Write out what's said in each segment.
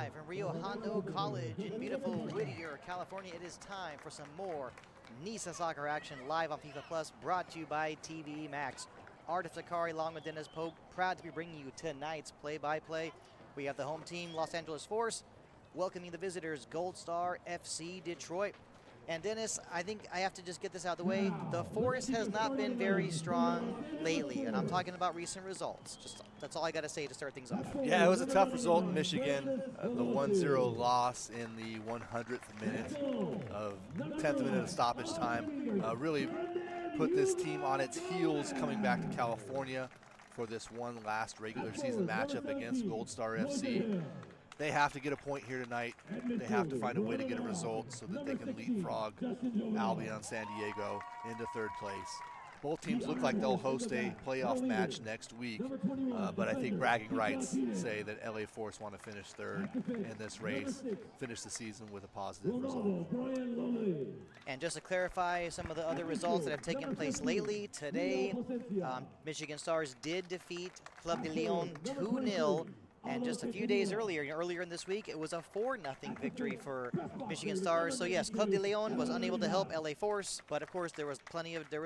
Live from Rio Hondo College in beautiful Whittier, California. It is time for some more NISA soccer action live on FIFA Plus, brought to you by TV Max. Ardis Akari along with Dennis Pope, proud to be bringing you tonight's play-by-play. We have the home team, Los Angeles Force, welcoming the visitors, Gold Star FC Detroit. And Dennis, I think I have to just get this out of the way. The Forest has not been very strong lately, and I'm talking about recent results. That's all I got to say to start things off. Yeah, it was a tough result in Michigan. The 1-0 loss in the 100th minute of 10th minute of stoppage time really put this team on its heels coming back to California for this one last regular season matchup against Gold Star FC. They have to get a point here tonight. They have to find a way to get a result so that they can leapfrog Albion San Diego into third place. Both teams look like they'll host a playoff match next week, but I think bragging rights say that LA Force want to finish third in this race, finish the season with a positive result. And just to clarify some of the other results that have taken place lately, today Michigan Stars did defeat Club de Leon 2-0. And just a few days earlier in this week, it was a 4-0 victory for Michigan Stars. So yes, Club de Leon was unable to help LA Force, but of course there was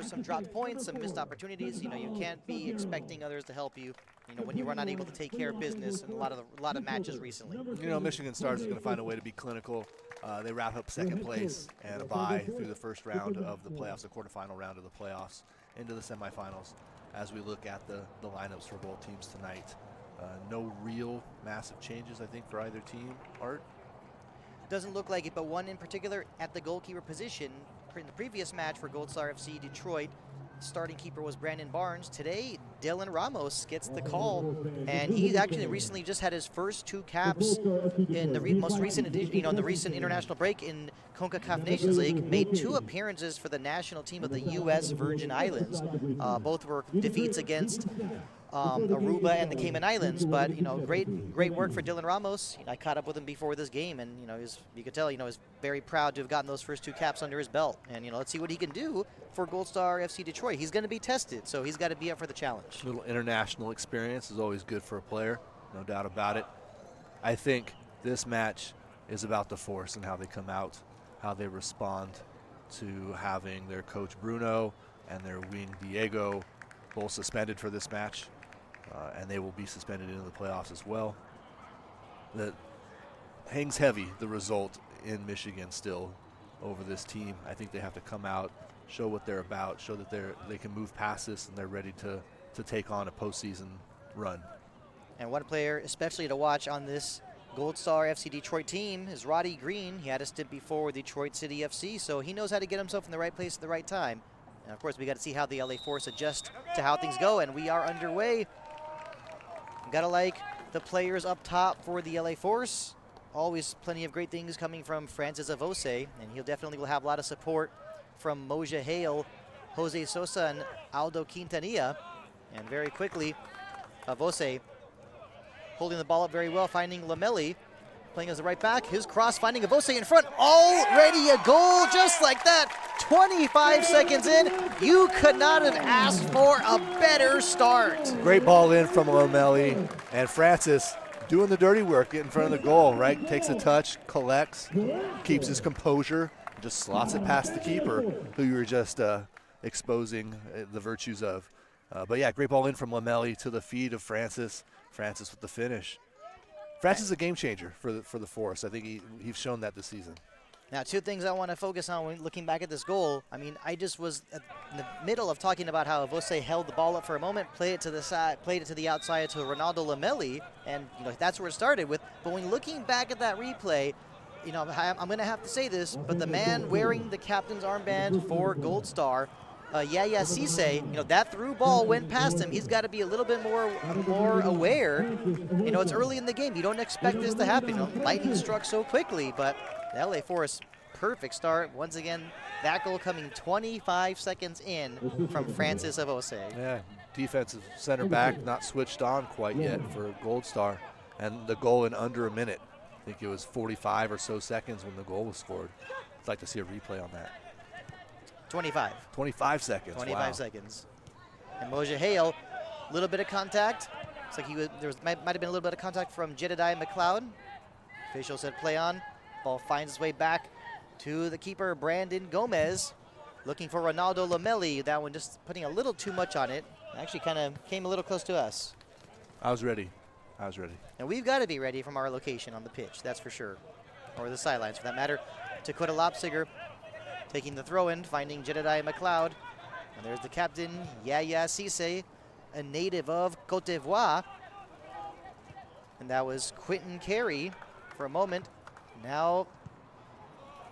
some dropped points, some missed opportunities. You know, you can't be expecting others to help you, when you were not able to take care of business in a lot of matches recently. Michigan Stars is going to find a way to be clinical. They wrap up second place and a bye through the first round of the playoffs, the quarterfinal round of the playoffs, into the semifinals as we look at the lineups for both teams tonight. No real massive changes, I think, for either team. Art? Doesn't look like it, but one in particular at the goalkeeper position. In the previous match for Gold Star FC Detroit, starting keeper was Brandon Barnes. Today, Dylan Ramos gets the call, and he actually recently just had his first 2 caps in the most recent edition, in the recent international break in CONCACAF Nations League. Made 2 appearances for the national team of the U.S. Virgin Islands. Both were defeats against Aruba and the Cayman Islands, but great work for Dylan Ramos. I caught up with him before this game, and you could tell he's very proud to have gotten those first 2 caps under his belt. And let's see what he can do for Gold Star FC Detroit. He's going to be tested, so he's got to be up for the challenge. A little international experience is always good for a player, no doubt about it. I think this match is about the Force and how they come out, how they respond to having their coach Bruno and their wing Diego both suspended for this match. And they will be suspended into the playoffs as well. That hangs heavy, the result in Michigan still over this team. I think they have to come out, show what they're about, show that they can move past this and they're ready to take on a postseason run. And one player especially to watch on this Gold Star FC Detroit team is Roddy Green. He had a stint before with Detroit City FC, so he knows how to get himself in the right place at the right time. And of course, we got to see how the LA Force adjust to how things go, and we are underway. Gotta like the players up top for the LA Force. Always plenty of great things coming from Francis Avose, and he'll definitely will have a lot of support from Moja Hale, Jose Sosa, and Aldo Quintanilla. And very quickly, Avose holding the ball up very well, finding Lamelli, playing as a right back. His cross finding Avose in front. Already a goal just like that. 25 seconds in, you could not have asked for a better start. Great ball in from Lamelli, and Francis doing the dirty work, getting in front of the goal, right? Takes a touch, collects, keeps his composure, just slots it past the keeper, who you were just exposing the virtues of. But yeah, great ball in from Lamelli to the feet of Francis. Francis with the finish. Francis is a game changer for the Force. I think he's shown that this season. Now, 2 things I want to focus on when looking back at this goal. I mean, I just was in the middle of talking about how Avose held the ball up for a moment, played it to the side, played it to the outside to Ronaldo Lamelli, and that's where it started with. But when looking back at that replay, I'm going to have to say this, but the man wearing the captain's armband for Gold Star, Yaya Cisse, that through ball went past him. He's got to be a little bit more aware. It's early in the game. You don't expect this to happen. Lightning struck so quickly, but the LA Force, perfect start. Once again, that goal coming 25 seconds in from Francis Avose. Yeah, defensive center back not switched on quite yet for Gold Star. And the goal in under a minute. I think it was 45 or so seconds when the goal was scored. I'd like to see a replay on that. 25. 25 seconds. 25 seconds. And Moja Hale, a little bit of contact. Looks like might have been a little bit of contact from Jedediah McLeod. Official said play on. Ball finds its way back to the keeper, Brandon Gomez. Looking for Ronaldo Lamelli. That one just putting a little too much on it. Actually kind of came a little close to us. I was ready. I was ready. And we've got to be ready from our location on the pitch, that's for sure. Or the sidelines, for that matter. Dakota Lopsiger taking the throw-in, finding Jedediah McLeod. And there's the captain, Yaya Cisse, a native of Cote d'Ivoire. And that was Quentin Carey for a moment. Now,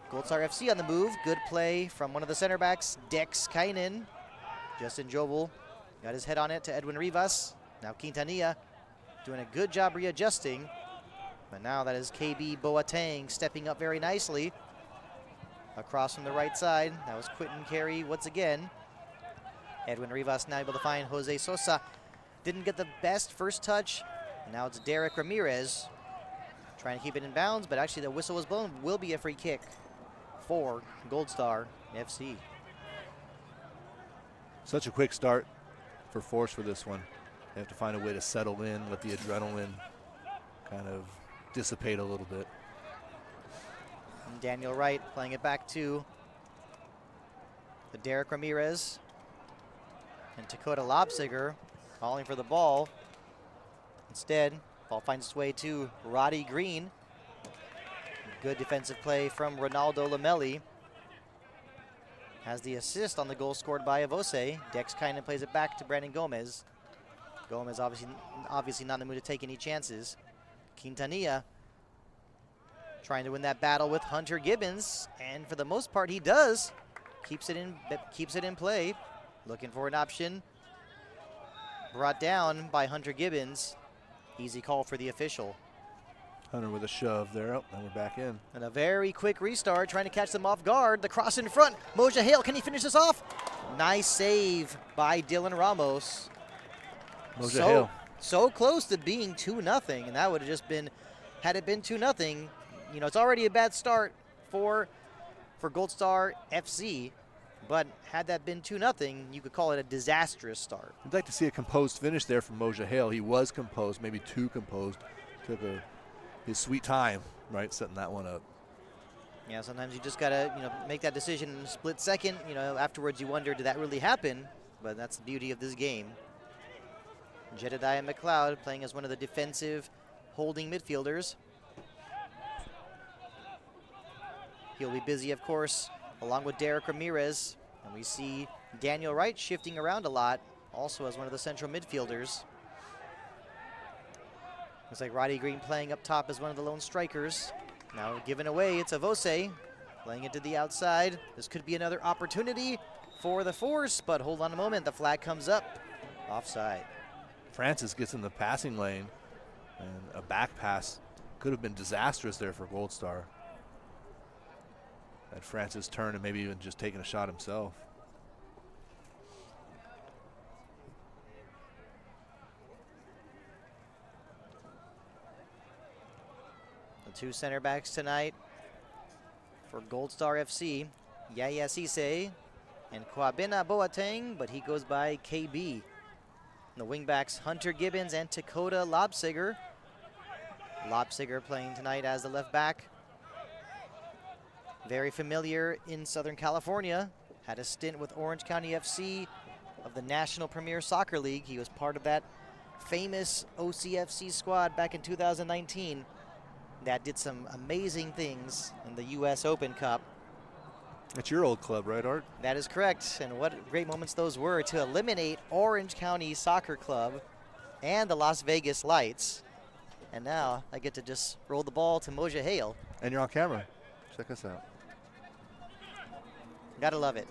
Gold Star FC on the move. Good play from one of the center backs, Dex Kainen. Justin Jobel got his head on it to Edwin Rivas. Now Quintanilla doing a good job readjusting. But now that is KB Boateng stepping up very nicely. Across from the right side, that was Quentin Carey once again. Edwin Rivas now able to find Jose Sosa. Didn't get the best first touch. Now it's Derek Ramirez trying to keep it in bounds, but actually the whistle was blown. Will be a free kick for Gold Star FC. Such a quick start for Force for this one. They have to find a way to settle in, let the adrenaline kind of dissipate a little bit. And Daniel Wright playing it back to the Derek Ramirez. And Dakota Lopsiger calling for the ball. Instead, ball finds its way to Roddy Green. Good defensive play from Ronaldo Lamelli. Has the assist on the goal scored by Avose. Dex Kainen plays it back to Brandon Gomez. Gomez obviously not in the mood to take any chances. Quintanilla trying to win that battle with Hunter Gibbons, and for the most part he does. Keeps it in play. Looking for an option. Brought down by Hunter Gibbons. Easy call for the official. Hunter with a shove there. Oh, and we're back in. And a very quick restart, trying to catch them off guard. The cross in front. Moja Hale, can he finish this off? Nice save by Dylan Ramos. Moja Hale. So close to being 2-0, and that would have just been, had it been 2-0, you know, it's already a bad start for Gold Star FC, but had that been 2-0, you could call it a disastrous start. I'd like to see a composed finish there from Moja Hale. He was composed, maybe too composed. Took his sweet time, right, setting that one up. Yeah, sometimes you just gotta, you know, make that decision in a split second. You know, afterwards you wonder, did that really happen? But that's the beauty of this game. Jedediah McLeod playing as one of the defensive holding midfielders. He'll be busy, of course, along with Derek Ramirez. And we see Daniel Wright shifting around a lot, also as one of the central midfielders. Looks like Roddy Green playing up top as one of the lone strikers. Now given away, it's Avose playing it to the outside. This could be another opportunity for the Force, but hold on a moment, the flag comes up. Offside. Francis gets in the passing lane, and a back pass could have been disastrous there for Gold Star. Had Francis turn and maybe even just taking a shot himself. The two center backs tonight for Gold Star FC, Yaya Cisse and Kwabena Boateng, but he goes by KB. The wingbacks, Hunter Gibbons and Dakota Lopsiger. Lopsiger playing tonight as the left back. Very familiar in Southern California. Had a stint with Orange County FC of the National Premier Soccer League. He was part of that famous OCFC squad back in 2019 that did some amazing things in the U.S. Open Cup. It's your old club, right, Art? That is correct, and what great moments those were to eliminate Orange County Soccer Club and the Las Vegas Lights. And now I get to just roll the ball to Moja Hale. And you're on camera. Check us out. Gotta love it.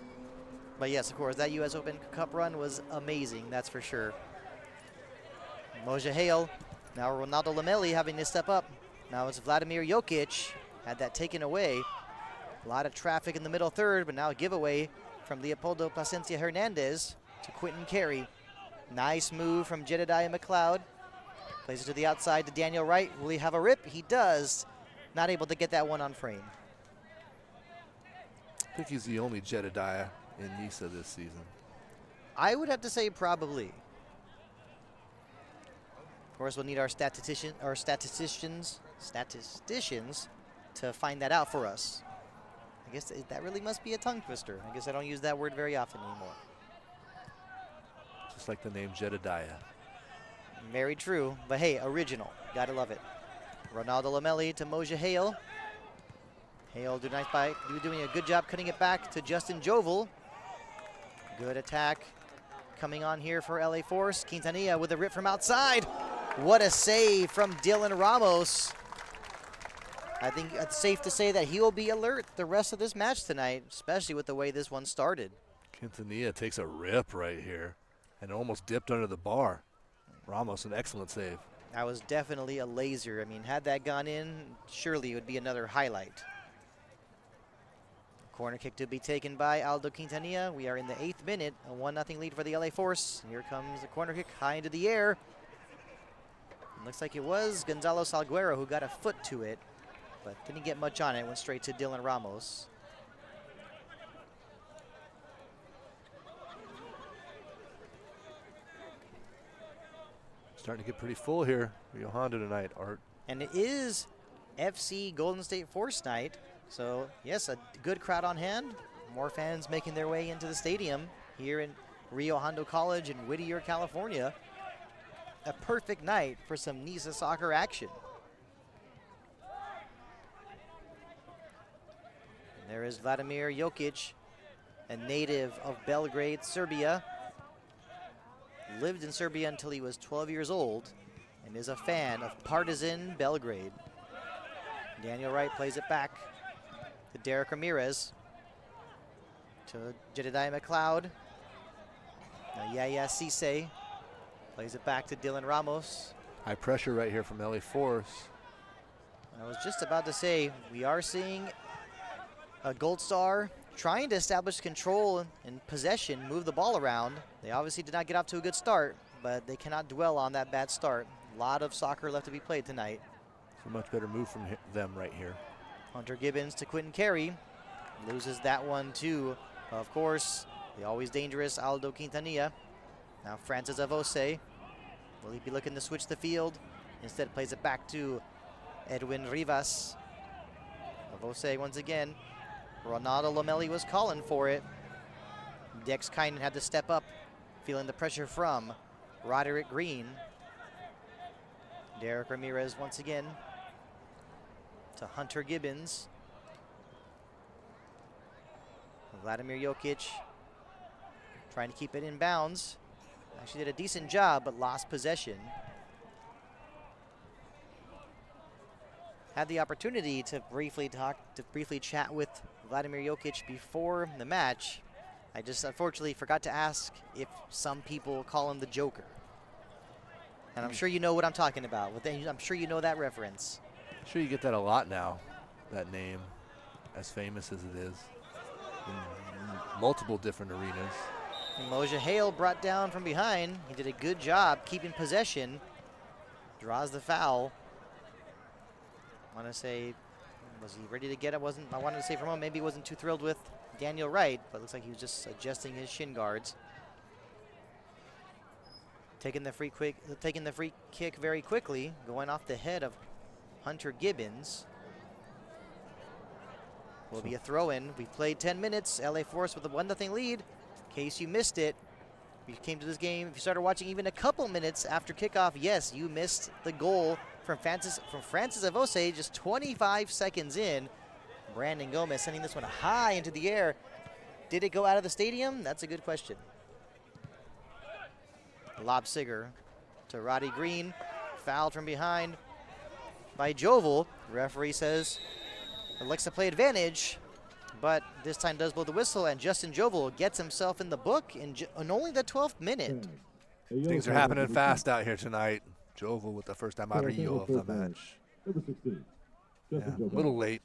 But yes, of course, that U.S. Open Cup run was amazing, that's for sure. Moja Hale, now Ronaldo Lamelli having to step up. Now it's Vladimir Jokic, had that taken away. A lot of traffic in the middle third, but now a giveaway from Leopoldo Placencia Hernandez to Quentin Carey. Nice move from Jedediah McLeod. Plays it to the outside to Daniel Wright. Will he have a rip? He does. Not able to get that one on frame. I think he's the only Jedediah in NISA this season. I would have to say probably. Of course, we'll need our statisticians statisticians to find that out for us. I guess that really must be a tongue twister. I guess I don't use that word very often anymore. Just like the name Jedediah. Very true, but hey, original. Gotta love it. Ronaldo Lamelli to Moja Hale. Hale doing a good job cutting it back to Justin Jovel. Good attack coming on here for LA Force. Quintanilla with a rip from outside. What a save from Dylan Ramos. I think it's safe to say that he will be alert the rest of this match tonight, especially with the way this one started. Quintanilla takes a rip right here and almost dipped under the bar. Ramos, an excellent save. That was definitely a laser. I mean, had that gone in, surely it would be another highlight. Corner kick to be taken by Aldo Quintanilla. We are in the 8th minute, a 1-0 lead for the LA Force. Here comes the corner kick high into the air. It looks like it was Gonzalo Salguero who got a foot to it, but didn't get much on it. Went straight to Dylan Ramos. Starting to get pretty full here, Rio Hondo tonight, Art. And it is FC Golden State Force night. So, yes, a good crowd on hand. More fans making their way into the stadium here in Rio Hondo College in Whittier, California. A perfect night for some NISA soccer action. And there is Vladimir Jokic, a native of Belgrade, Serbia. Lived in Serbia until he was 12 years old and is a fan of Partizan Belgrade. Daniel Wright plays it back to Derek Ramirez. To Jedediah McLeod. Now Yaya Cisse plays it back to Dylan Ramos. High pressure right here from LA Force. I was just about to say, we are seeing a Gold Star trying to establish control and possession, move the ball around. They obviously did not get off to a good start, but they cannot dwell on that bad start. A lot of soccer left to be played tonight. It's a much better move from them right here. Hunter Gibbons to Quentin Carey. Loses that one too. Of course, the always dangerous Aldo Quintanilla. Now Francis Avose. Will he be looking to switch the field? Instead plays it back to Edwin Rivas. Avose once again. Ronaldo Lamelli was calling for it. Dex Kynan had to step up, feeling the pressure from Roderick Green. Derek Ramirez once again to Hunter Gibbons. Vladimir Jokic trying to keep it in bounds. Actually did a decent job, but lost possession. Had the opportunity to briefly chat with Vladimir Jokic before the match. I just unfortunately forgot to ask if some people call him the Joker. And I'm sure you know what I'm talking about. I'm sure you know that reference. I'm sure you get that a lot now, that name, as famous as it is, in multiple different arenas. And Moja Hale brought down from behind. He did a good job keeping possession. Draws the foul. I want to say, was he ready to get it? I wanted to say for a moment, maybe he wasn't too thrilled with Daniel Wright, but it looks like he was just adjusting his shin guards. Taking the free kick very quickly, going off the head of Hunter Gibbons. Will be a throw-in. We've played 10 minutes. LA Force with a 1-0 lead. In case you missed it, if you came to this game, if you started watching even a couple minutes after kickoff, yes, you missed the goal from Francis Avose just 25 seconds in. Brandon Gomez sending this one high into the air. Did it go out of the stadium? That's a good question. Lobsiger to Roddy Green. Fouled from behind by Jovel. Referee says elects to play advantage, but this time does blow the whistle, and Justin Jovel gets himself in the book in only the 12th minute. Things are happening fast out here tonight. Jovel with the first amarillo of the match. Yeah, a little late.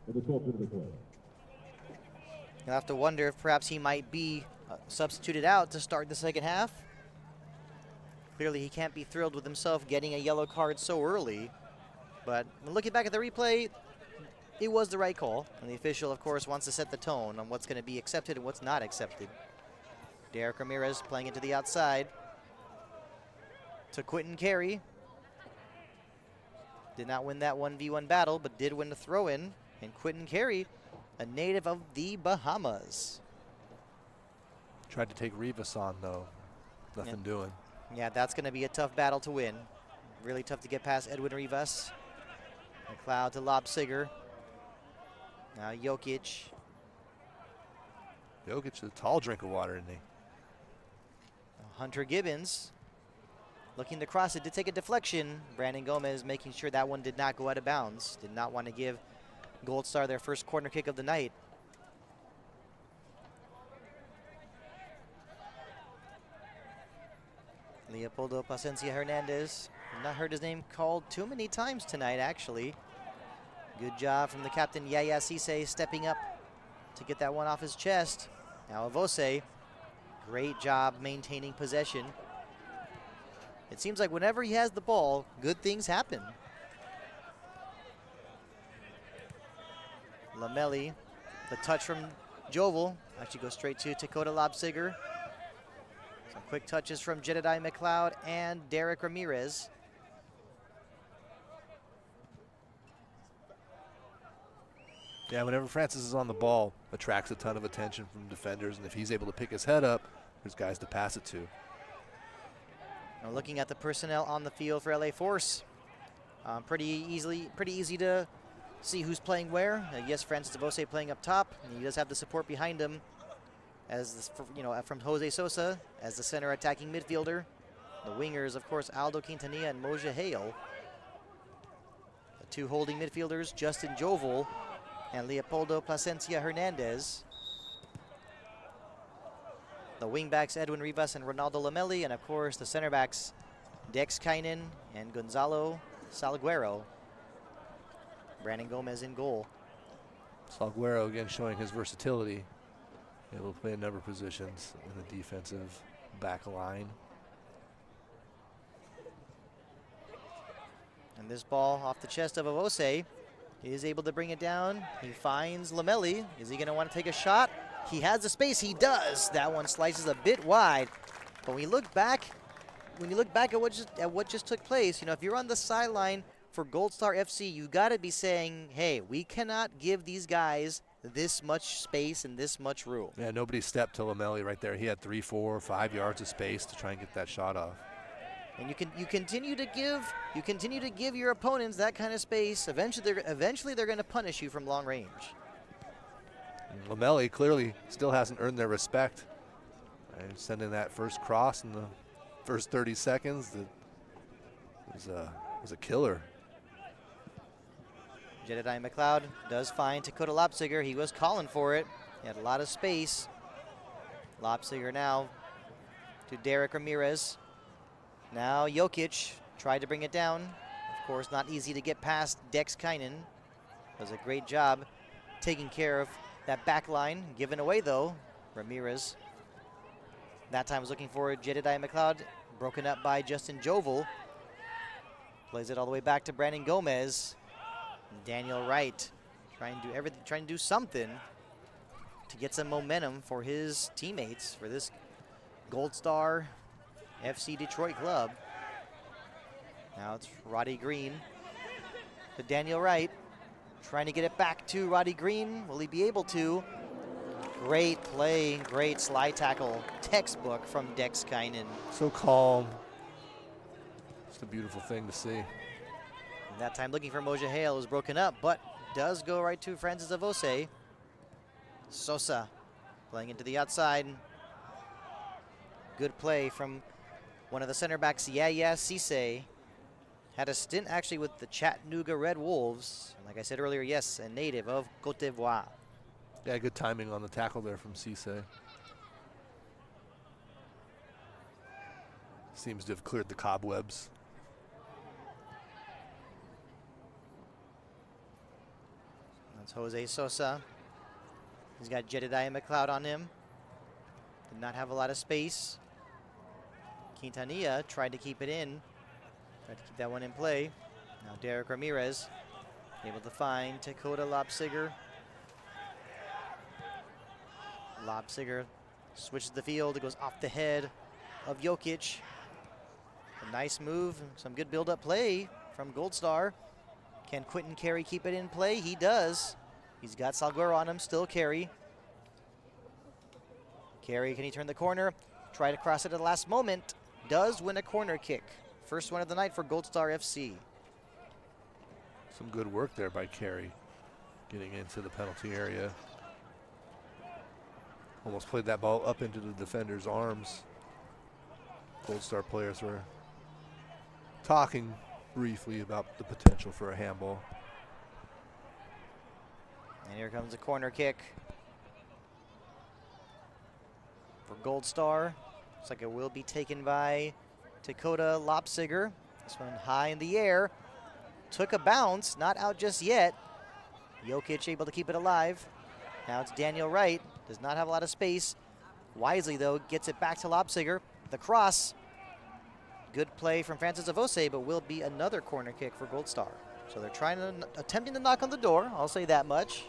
You'll have to wonder if perhaps he might be substituted out to start the second half. Clearly he can't be thrilled with himself getting a yellow card so early. But looking back at the replay, it was the right call. And the official, of course, wants to set the tone on what's going to be accepted and what's not accepted. Derek Ramirez playing it to the outside to Quentin Carey. Did not win that 1v1 battle, but did win the throw-in. And Quentin Carey, a native of the Bahamas. Tried to take Rivas on, though. Nothing doing. Yeah, that's going to be a tough battle to win. Really tough to get past Edwin Rivas. McLeod to Lobsiger. Now Jokic. Jokic is a tall drink of water, isn't he? Hunter Gibbons looking to cross it. Did take a deflection. Brandon Gomez making sure that one did not go out of bounds. Did not want to give Gold Star their first corner kick of the night. Leopoldo Plasencia Hernandez. Not heard his name called too many times tonight, actually. Good job from the captain, Yaya Cisse, stepping up to get that one off his chest. Now Avose, great job maintaining possession. It seems like whenever he has the ball, good things happen. Lamelli, the touch from Jovel, actually goes straight to Dakota Lobsiger. Some quick touches from Jedediah McLeod and Derek Ramirez. Yeah, whenever Francis is on the ball, attracts a ton of attention from defenders, and if he's able to pick his head up, there's guys to pass it to. Now looking at the personnel on the field for LA Force, pretty easy to see who's playing where. Yes, Francis Avose playing up top, and he does have the support behind him, as from Jose Sosa as the center attacking midfielder. The wingers, of course, Aldo Quintanilla and Moja Hale. The two holding midfielders, Justin Jovel and Leopoldo Plasencia Hernandez. The wingbacks, Edwin Rivas and Ronaldo Lamelli, and of course the center backs, Dex Kynan and Gonzalo Salguero. Brandon Gomez in goal. Salguero again showing his versatility. Able to play a number of positions in the defensive back line. And this ball off the chest of Avose. He is able to bring it down. He finds Lamelli. Is he going to want to take a shot? He has the space. He does. That one slices a bit wide. But when you look back at what just took place, if you're on the sideline for Gold Star FC, you got to be saying, hey, we cannot give these guys this much space and this much room. Yeah, nobody stepped to Lamelli right there. He had 3, 4, 5 yards of space to try and get that shot off. And you continue to give your opponents that kind of space. Eventually they're going to punish you from long range. And Lamelli clearly still hasn't earned their respect. And sending that first cross in the first 30 seconds that was a killer. Jedediah McLeod does find Dakota Lobsiger. He was calling for it. He had a lot of space. Lobsiger now to Derek Ramirez. Now Jokic tried to bring it down. Of course, not easy to get past Dex Kynan. Does a great job taking care of that back line. Given away, though, Ramirez. That time was looking for Jedediah McLeod. Broken up by Justin Jovel. Plays it all the way back to Brandon Gomez. Daniel Wright trying to do something to get some momentum for his teammates for this Gold Star FC Detroit club. Now it's Roddy Green to Daniel Wright, trying to get it back to Roddy Green. Will he be able to? Great play, great slide tackle, textbook from Dex Kynan. So calm. It's a beautiful thing to see. And that time looking for Moja Hale was broken up, but does go right to Francis Avose. Sosa playing into the outside. Good play from one of the center backs, Yaya Cisse. Had a stint actually with the Chattanooga Red Wolves. Like I said earlier, yes, a native of Cote d'Ivoire. Yeah, good timing on the tackle there from Cisse. Seems to have cleared the cobwebs. That's Jose Sosa. He's got Jedediah McLeod on him. Did not have a lot of space. Quintanilla tried to keep it in. Tried to keep that one in play. Now Derek Ramirez able to find Dakota Lobsiger. Lobsiger switches the field. It goes off the head of Jokic. A nice move. Some good build-up play from Gold Star. Can Quentin Carey keep it in play? He does. He's got Salguero on him, still Carey. Carey, can he turn the corner? Try to cross it at the last moment. Does win a corner kick. First one of the night for Gold Star FC. Some good work there by Carey, getting into the penalty area. Almost played that ball up into the defender's arms. Gold Star players were talking briefly about the potential for a handball. And here comes a corner kick for Gold Star. Looks like it will be taken by Dakota Lopsiger. This one high in the air. Took a bounce, not out just yet. Jokic able to keep it alive. Now it's Daniel Wright. Does not have a lot of space. Wisely, though, gets it back to Lopsiger. The cross. Good play from Francis Avose, but will be another corner kick for Gold Star. So they're attempting to knock on the door. I'll say that much.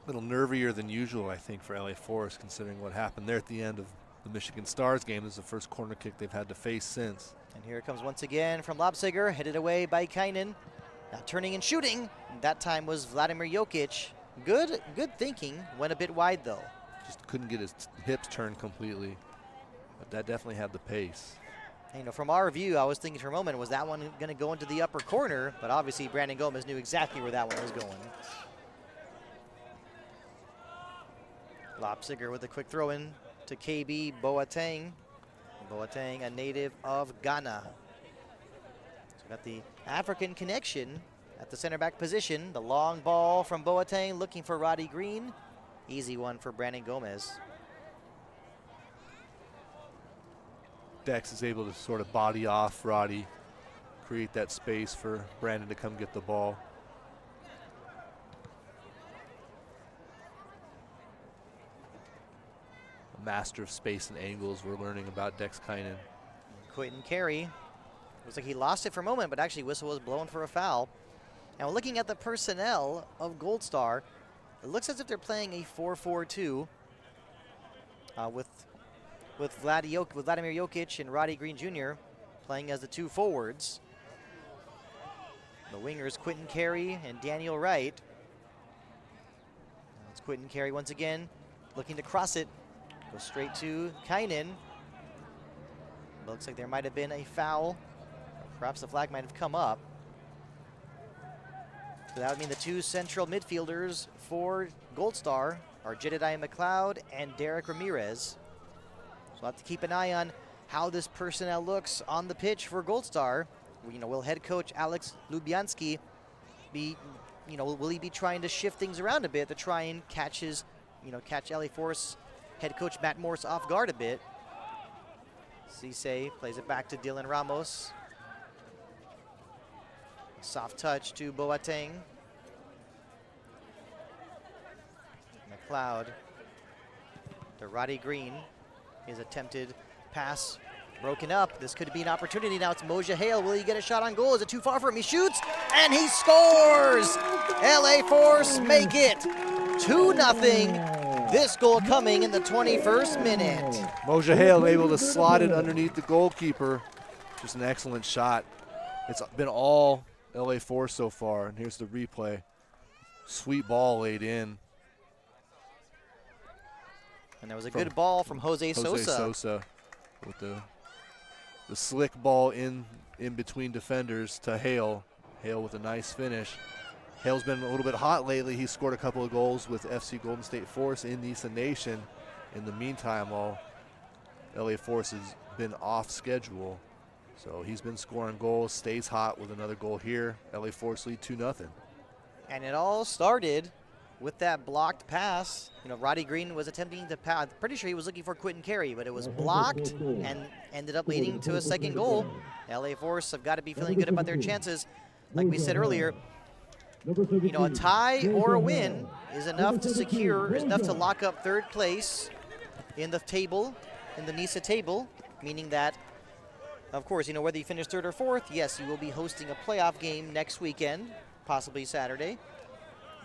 A little nervier than usual, I think, for LA Forest, considering what happened there at the end of the Michigan Stars game. This is the first corner kick they've had to face since. And here it comes once again from Lopsiger, headed away by Kainen. Now turning and shooting. That time was Vladimir Jokic. Good thinking. Went a bit wide, though. Just couldn't get his hips turned completely. But that definitely had the pace. And, you know, from our view, I was thinking for a moment, was that one going to go into the upper corner? But obviously, Brandon Gomez knew exactly where that one was going. Lopsiger with a quick throw in to KB Boateng. Boateng, a native of Ghana. So got the African connection at the center back position. The long ball from Boateng looking for Roddy Green. Easy one for Brandon Gomez. Dex is able to sort of body off Roddy, create that space for Brandon to come get the ball. A master of space and angles we're learning about Dex Kainen. Quentin Carey. Looks like he lost it for a moment, but actually whistle was blown for a foul. Now looking at the personnel of Gold Star, it looks as if they're playing a 4-4-2 with Vladimir Jokic and Roddy Green Jr. playing as the two forwards. The wingers Quentin Carey and Daniel Wright. Now it's Quentin Carey once again looking to cross it. Goes straight to Kainen. Looks like there might have been a foul. Perhaps the flag might have come up. So that would mean the two central midfielders for Gold Star are Jedediah McLeod and Derek Ramirez. So we'll have to keep an eye on how this personnel looks on the pitch for Gold Star. You know, will head coach Alex Lubianski be, you know, will he be trying to shift things around a bit to try and catch LA Force head coach Matt Morse off guard a bit? Cisse plays it back to Dylan Ramos. Soft touch to Boateng. McLeod to Roddy Green. His attempted pass broken up. This could be an opportunity. Now it's Moja Hale. Will he get a shot on goal? Is it too far for him? He shoots and he scores! LA Force make it 2-0. This goal coming in the 21st minute. Moja Hale able to slot it underneath the goalkeeper. Just an excellent shot. It's been all LA Force so far, and here's the replay. Sweet ball laid in. And there was a good ball from Jose Sosa with the slick ball in between defenders to Hale. Hale with a nice finish. Hale's been a little bit hot lately. He scored a couple of goals with FC Golden State Force in Nisa Nation. In the meantime, while LA Force has been off schedule. So he's been scoring goals, stays hot with another goal here. LA Force lead 2-0. And it all started with that blocked pass. You know, Roddy Green was attempting to pass. Pretty sure he was looking for Quentin Carey, but it was blocked and ended up leading to a second goal. LA Force have got to be feeling good about their chances. Like we said earlier, you know, a tie or a win is enough to lock up third place in the table, in the NISA table, meaning that, of course, you know, whether you finish third or fourth, yes, you will be hosting a playoff game next weekend, possibly Saturday.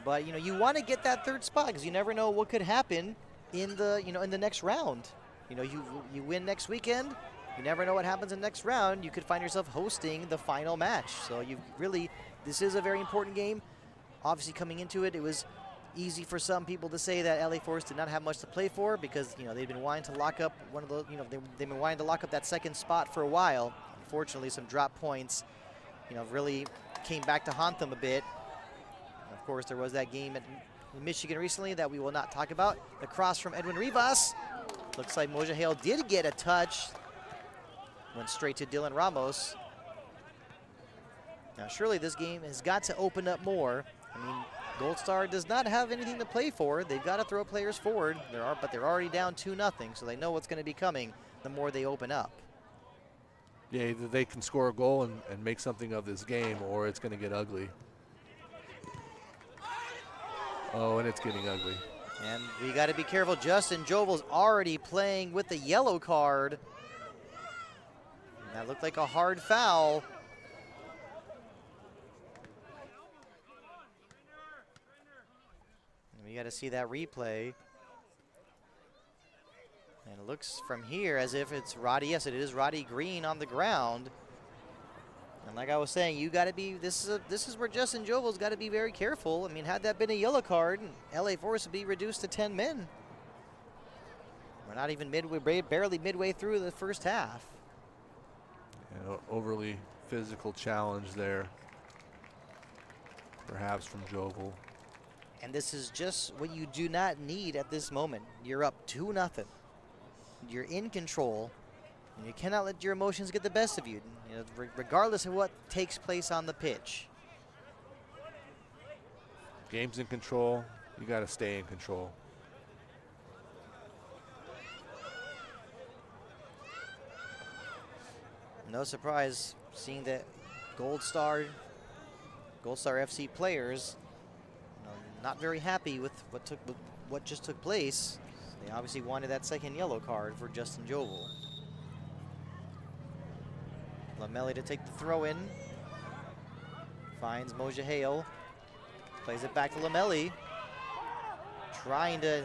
But, you know, you want to get that third spot because you never know what could happen in the, you know, in the next round. You know, you win next weekend, you never know what happens in the next round. You could find yourself hosting the final match. So you really, this is a very important game. Obviously, coming into it, it was easy for some people to say that LA Force did not have much to play for because, you know, they've been wanting to lock up one of the, you know, they've been wanting to lock up that second spot for a while. Unfortunately, some drop points, you know, really came back to haunt them a bit. And of course, there was that game at Michigan recently that we will not talk about. The cross from Edwin Rivas. Looks like Moja Hale did get a touch. Went straight to Dylan Ramos. Now, surely this game has got to open up more. I mean, Gold Star does not have anything to play for. They've got to throw players forward. But they're already down 2-0, so they know what's going to be coming the more they open up. Yeah, either they can score a goal and make something of this game, or it's going to get ugly. Oh, and it's getting ugly. And we got to be careful. Justin Jovel's already playing with the yellow card. And that looked like a hard foul. And we got to see that replay. And it looks from here as if it's Roddy. Yes, it is Roddy Green on the ground. And like I was saying, you got to be. This is where Justin Jovel's got to be very careful. I mean, had that been a yellow card, LA Force would be reduced to 10 men. We're not even midway, barely midway through the first half. You know, overly physical challenge there, perhaps from Jovel. And this is just what you do not need at this moment. You're up 2-0. You're in control. And you cannot let your emotions get the best of you, regardless of what takes place on the pitch. Game's in control. You got to stay in control. No surprise seeing that Gold Star FC players, not very happy with what just took place. They obviously wanted that second yellow card for Justin Jovel. Lamelli to take the throw in. Finds Moja Hale. Plays it back to Lamelli. Trying to,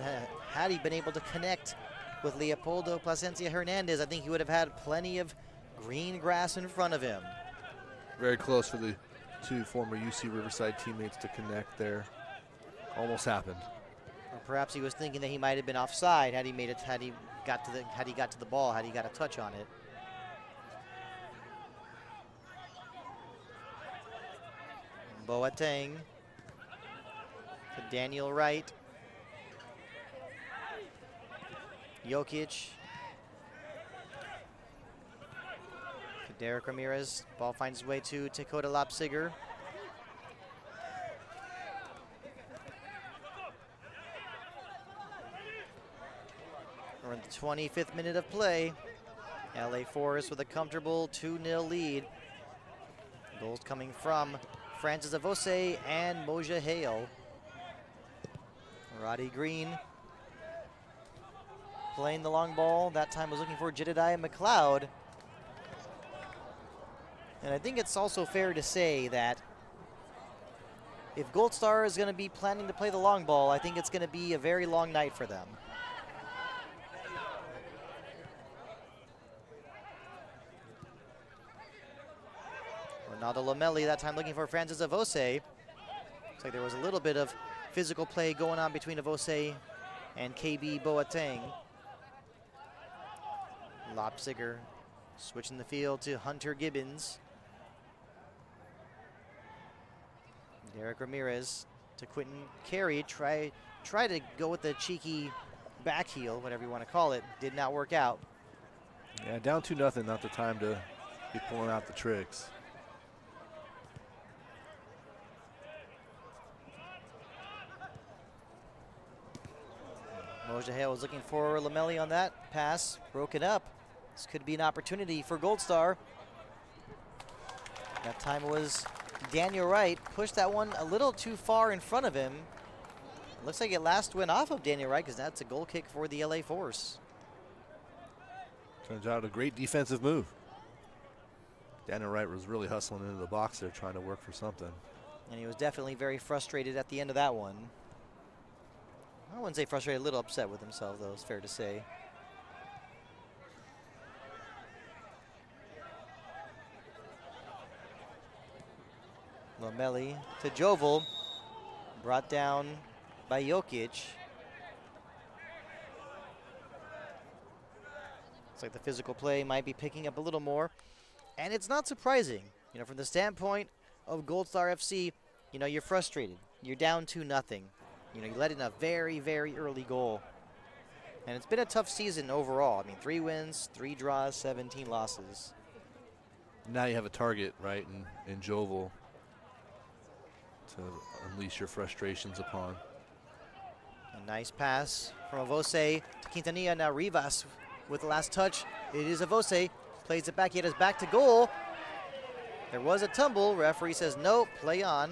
had he been able to connect with Leopoldo Plasencia Hernandez, I think he would have had plenty of green grass in front of him. Very close for the two former UC Riverside teammates to connect there. Almost happened. Or perhaps he was thinking that he might have been offside had he made it, had he got to the ball, had he got a touch on it. Boateng to Daniel Wright. Jokic to Derek Ramirez. Ball finds its way to Dakota Lopsiger. We're in the 25th minute of play. LA Forest with a comfortable 2-0 lead. Goals coming from Francis Avose and Moja Hale. Roddy Green playing the long ball. That time was looking for Jedediah McLeod. And I think it's also fair to say that if Gold Star is going to be planning to play the long ball, I think it's going to be a very long night for them. Ronaldo Lamelli that time looking for Francis Avose. Looks like there was a little bit of physical play going on between Avose and KB Boateng. Lopsiger switching the field to Hunter Gibbons. Derek Ramirez to Quentin Carey. Try to go with the cheeky back heel, whatever you want to call it. Did not work out. Yeah, down 2-0, not the time to be pulling out the tricks. Moja Hale was looking for Lamelli on that pass. Broke it up. This could be an opportunity for Gold Star. That time was Daniel Wright. Pushed that one a little too far in front of him. Looks like it last went off of Daniel Wright because that's a goal kick for the LA Force. Turns out a great defensive move. Daniel Wright was really hustling into the box there, trying to work for something. And he was definitely very frustrated at the end of that one. I wouldn't say frustrated, a little upset with himself, though, it's fair to say. Lomeli to Jovel. Brought down by Jokic. Looks like the physical play might be picking up a little more. And it's not surprising. You know, from the standpoint of Gold Star FC, you know, you're frustrated. You're down 2-0. You know, you let in a very, very early goal. And it's been a tough season overall. I mean, 3 wins, 3 draws, 17 losses. Now you have a target, right, in Jovel to unleash your frustrations upon. A nice pass from Avose to Quintanilla. Now Rivas with the last touch. It is Avose. Plays it back. He had his back to goal. There was a tumble. Referee says no, play on.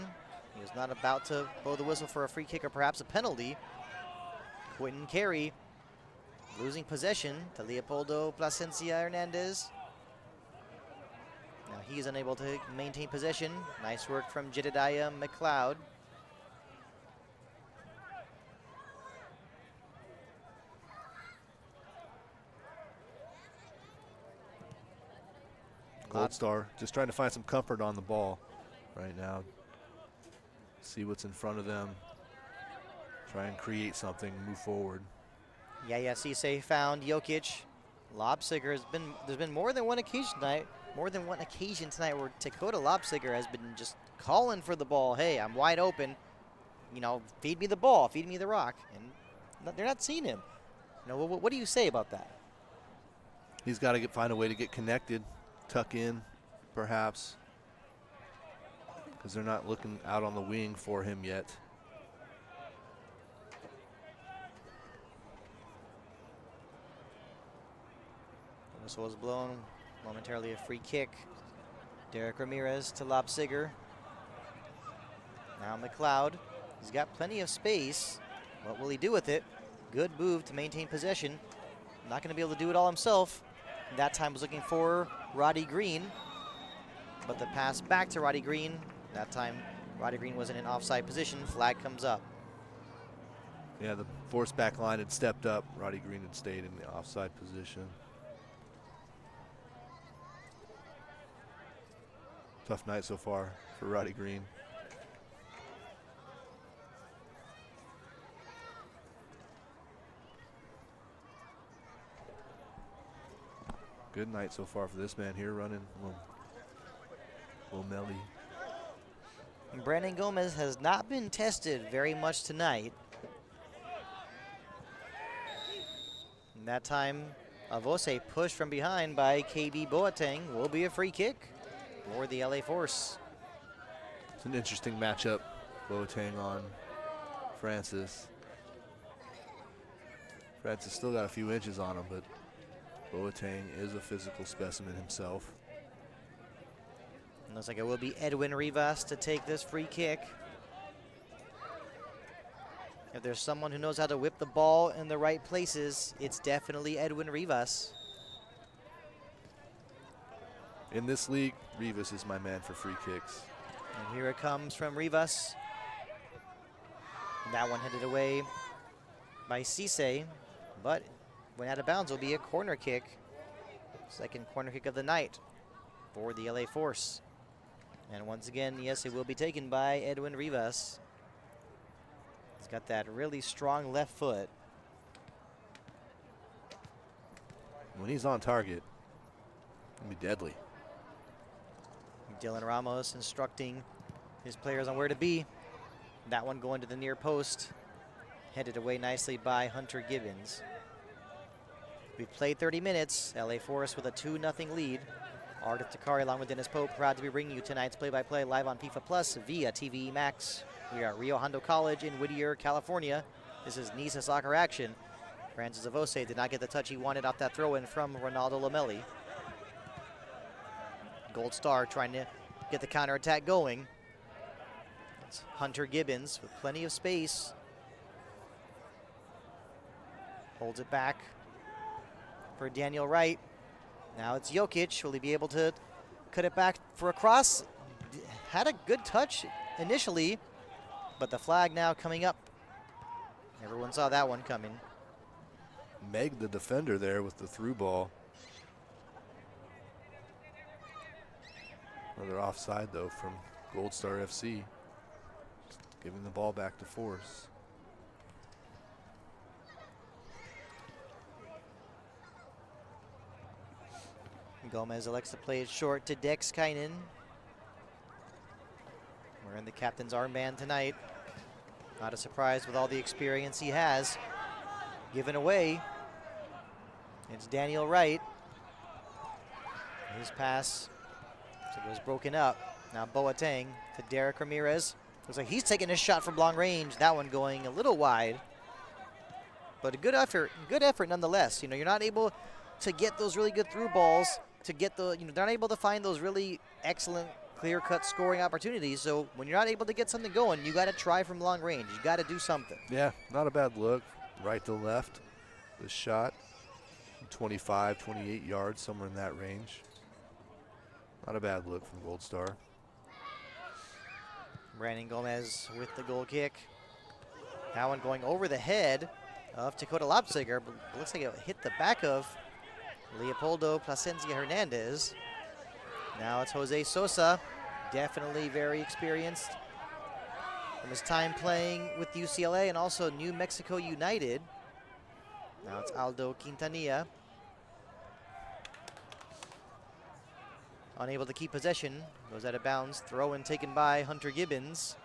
He was not about to blow the whistle for a free kick or perhaps a penalty. Quentin Carey losing possession to Leopoldo Plasencia Hernandez. Now he's unable to maintain possession. Nice work from Jedediah McLeod. Gold Star just trying to find some comfort on the ball right now. See what's in front of them. Try and create something, move forward. Yaya Cisse found Jokic. Lobsiger there's been more than one occasion tonight. More than one occasion tonight where Dakota Lobsiger has been just calling for the ball. Hey, I'm wide open. You know, feed me the ball, feed me the rock. And they're not seeing him. You know, what do you say about that? He's got to find a way to get connected, tuck in, perhaps, because they're not looking out on the wing for him yet. The whistle was blown. Momentarily a free kick. Derek Ramirez to Lobsiger. Now McLeod. He's got plenty of space. What will he do with it? Good move to maintain possession. Not going to be able to do it all himself. That time was looking for Roddy Green. But the pass back to Roddy Green. That time Roddy Green was in an offside position. Flag comes up. Yeah, the forced back line had stepped up. Roddy Green had stayed in the offside position. Tough night so far for Roddy Green. Good night so far for this man here running Lomeli. Brandon Gomez has not been tested very much tonight. And that time, Avose pushed from behind by KB Boateng. Will be a free kick for the LA Force. It's an interesting matchup. Boateng on Francis. Francis still got a few inches on him, but Boateng is a physical specimen himself. Looks like it will be Edwin Rivas to take this free kick. If there's someone who knows how to whip the ball in the right places, it's definitely Edwin Rivas. In this league, Rivas is my man for free kicks. And here it comes from Rivas. That one headed away by Cisse, but when out of bounds will be a corner kick. Second corner kick of the night for the LA Force. And once again, yes, it will be taken by Edwin Rivas. He's got that really strong left foot. When he's on target, he'll be deadly. Dylan Ramos instructing his players on where to be. That one going to the near post. Headed away nicely by Hunter Gibbons. We've played 30 minutes. LA Force with a 2-0 lead. Ardith Takari along with Dennis Pope, proud to be bringing you tonight's play-by-play live on FIFA Plus via TV Max. We are at Rio Hondo College in Whittier, California. This is NISA soccer action. Francis Avose did not get the touch he wanted off that throw-in from Ronaldo Lomeli. Gold Star trying to get the counterattack going. It's Hunter Gibbons with plenty of space. Holds it back for Daniel Wright. Now it's Jokic. Will he be able to cut it back for a cross? Had a good touch initially, but the flag now coming up. Everyone saw that one coming. Meg, the defender there with the through ball. Another offside though from Gold Star FC. Giving the ball back to Force. Gomez elects to play it short to Dexkainen. Wearing the captain's armband tonight. Not a surprise with all the experience he has. Given away. It's Daniel Wright. His pass was broken up. Now Boateng to Derek Ramirez. Looks like he's taking a shot from long range. That one going a little wide. But a good effort nonetheless. You know, you're not able to get those really good through balls, to get the, you know, they're not able to find those really excellent clear-cut scoring opportunities. So when you're not able to get something going, you got to try from long range. You got to do something. Yeah, not a bad look. Right to left. The shot, 25, 28 yards, somewhere in that range. Not a bad look from Gold Star. Brandon Gomez with the goal kick. That one going over the head of Dakota Lopsiger, but it looks like it hit the back of Leopoldo Plasencia Hernandez. Now it's Jose Sosa, definitely very experienced from his time playing with UCLA and also New Mexico United. Now it's Aldo Quintanilla. Unable to keep possession, goes out of bounds. Throw in taken by Hunter Gibbons.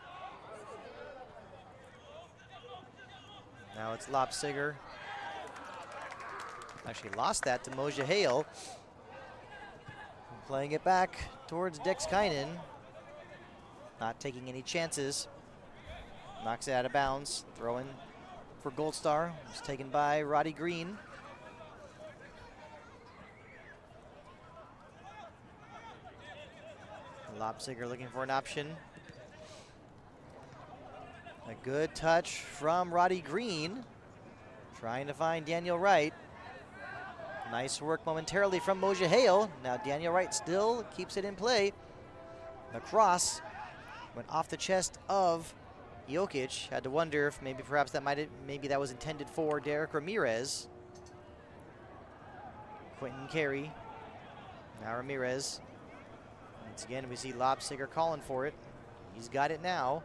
Now it's Lopsiger. Actually lost that to Moja Hale. Playing it back towards Dexkainen. Not taking any chances. Knocks it out of bounds. Throw in for Gold Star. It's taken by Roddy Green. Lopsiger looking for an option. A good touch from Roddy Green. Trying to find Daniel Wright. Nice work momentarily from Moja Hale. Now Daniel Wright still keeps it in play. The cross went off the chest of Jokic. Had to wonder if perhaps that was intended for Derek Ramirez. Quentin Carey. Now Ramirez. Once again, we see Lopsiger calling for it. He's got it now.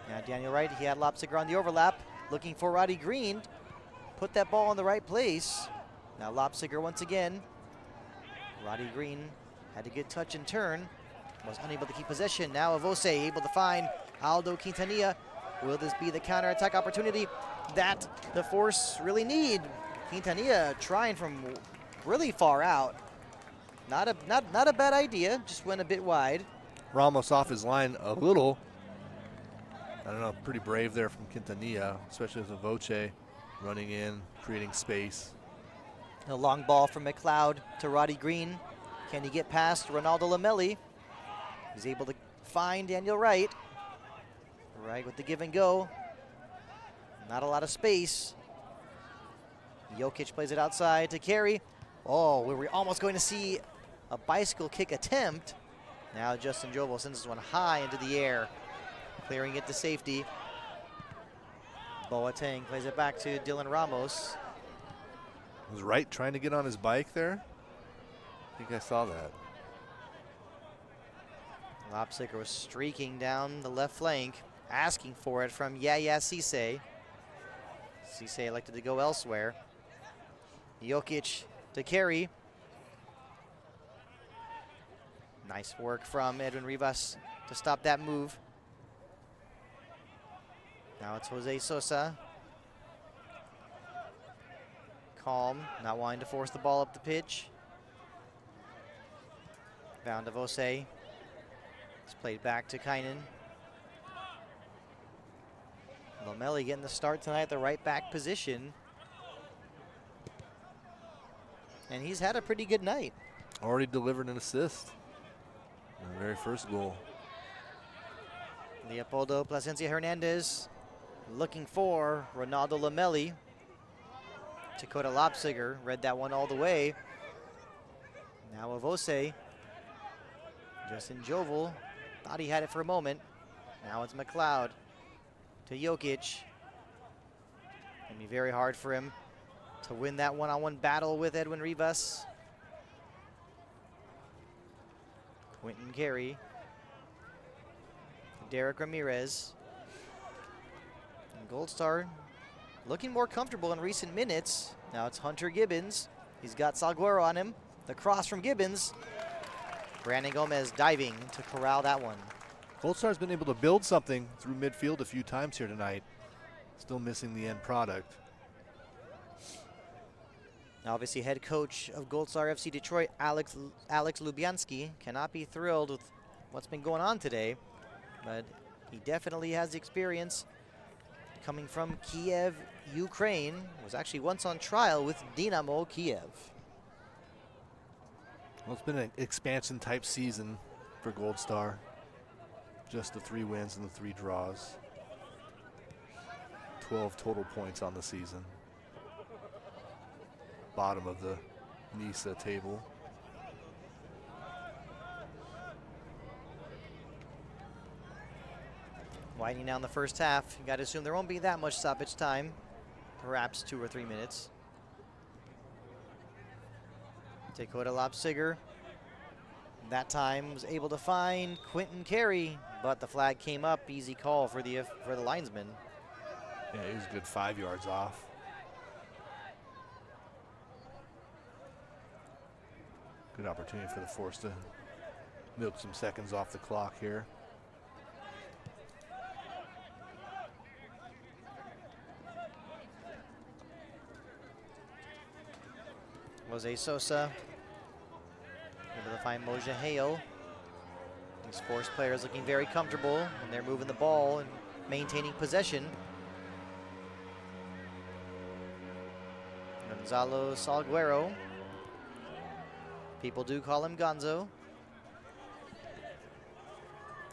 Now Daniel Wright, he had Lopsiger on the overlap, looking for Roddy Green. Put that ball in the right place. Now Lopsiger once again. Roddy Green had a good touch and turn. Was unable to keep possession. Now Avose able to find Aldo Quintanilla. Will this be the counterattack opportunity that the Force really need? Quintanilla trying from really far out. Not a bad idea, just went a bit wide. Ramos off his line a little. I don't know, pretty brave there from Quintanilla, especially with Avoce running in, creating space. A long ball from McLeod to Roddy Green. Can he get past Ronaldo Lamelli? He's able to find Daniel Wright. Right with the give and go. Not a lot of space. Jokic plays it outside to Carey. Oh, we were almost going to see a bicycle kick attempt. Now Justin Jovel sends this one high into the air, clearing it to safety. Boateng plays it back to Dylan Ramos. Was Wright trying to get on his bike there? I think I saw that. Lopsiger was streaking down the left flank, asking for it from Yaya Cisse. Cisse elected to go elsewhere. Jokic to Carey. Nice work from Edwin Rivas to stop that move. Now it's Jose Sosa. Calm, not wanting to force the ball up the pitch. Bound to Vose. It's played back to Kainen. Lamelli getting the start tonight at the right back position. And he's had a pretty good night. Already delivered an assist. The very first goal. Leopoldo Plasencia Hernandez looking for Ronaldo Lamelli. Dakota Lopsiger read that one all the way. Now Avose. Justin Jovel thought he had it for a moment. Now it's McLeod to Jokic. Gonna be very hard for him to win that one-on-one battle with Edwin Rivas. Quentin Carey. Derek Ramirez. And Gold Star looking more comfortable in recent minutes. Now it's Hunter Gibbons. He's got Salguero on him. The cross from Gibbons. Brandon Gomez diving to corral that one. Gold Star's been able to build something through midfield a few times here tonight. Still missing the end product. Now obviously head coach of Gold Star FC Detroit, Alex Lubianski, cannot be thrilled with what's been going on today, but he definitely has the experience coming from Kiev, Ukraine. Was actually once on trial with Dynamo Kiev. Well, it's been an expansion type season for Gold Star. Just the 3 wins and the 3 draws. 12 total points on the season. Bottom of the NISA table. Winding down the first half, you got to assume there won't be that much stoppage time, perhaps 2 or 3 minutes. Dakota Lobsiger, that time was able to find Quentin Carey, but the flag came up. Easy call for the linesman. Yeah, he was a good 5 yards off. Good opportunity for the Force to milk some seconds off the clock here. Jose Sosa able to find Moja Hale. These Force players looking very comfortable, and they're moving the ball and maintaining possession. Gonzalo Salguero. People do call him Gonzo.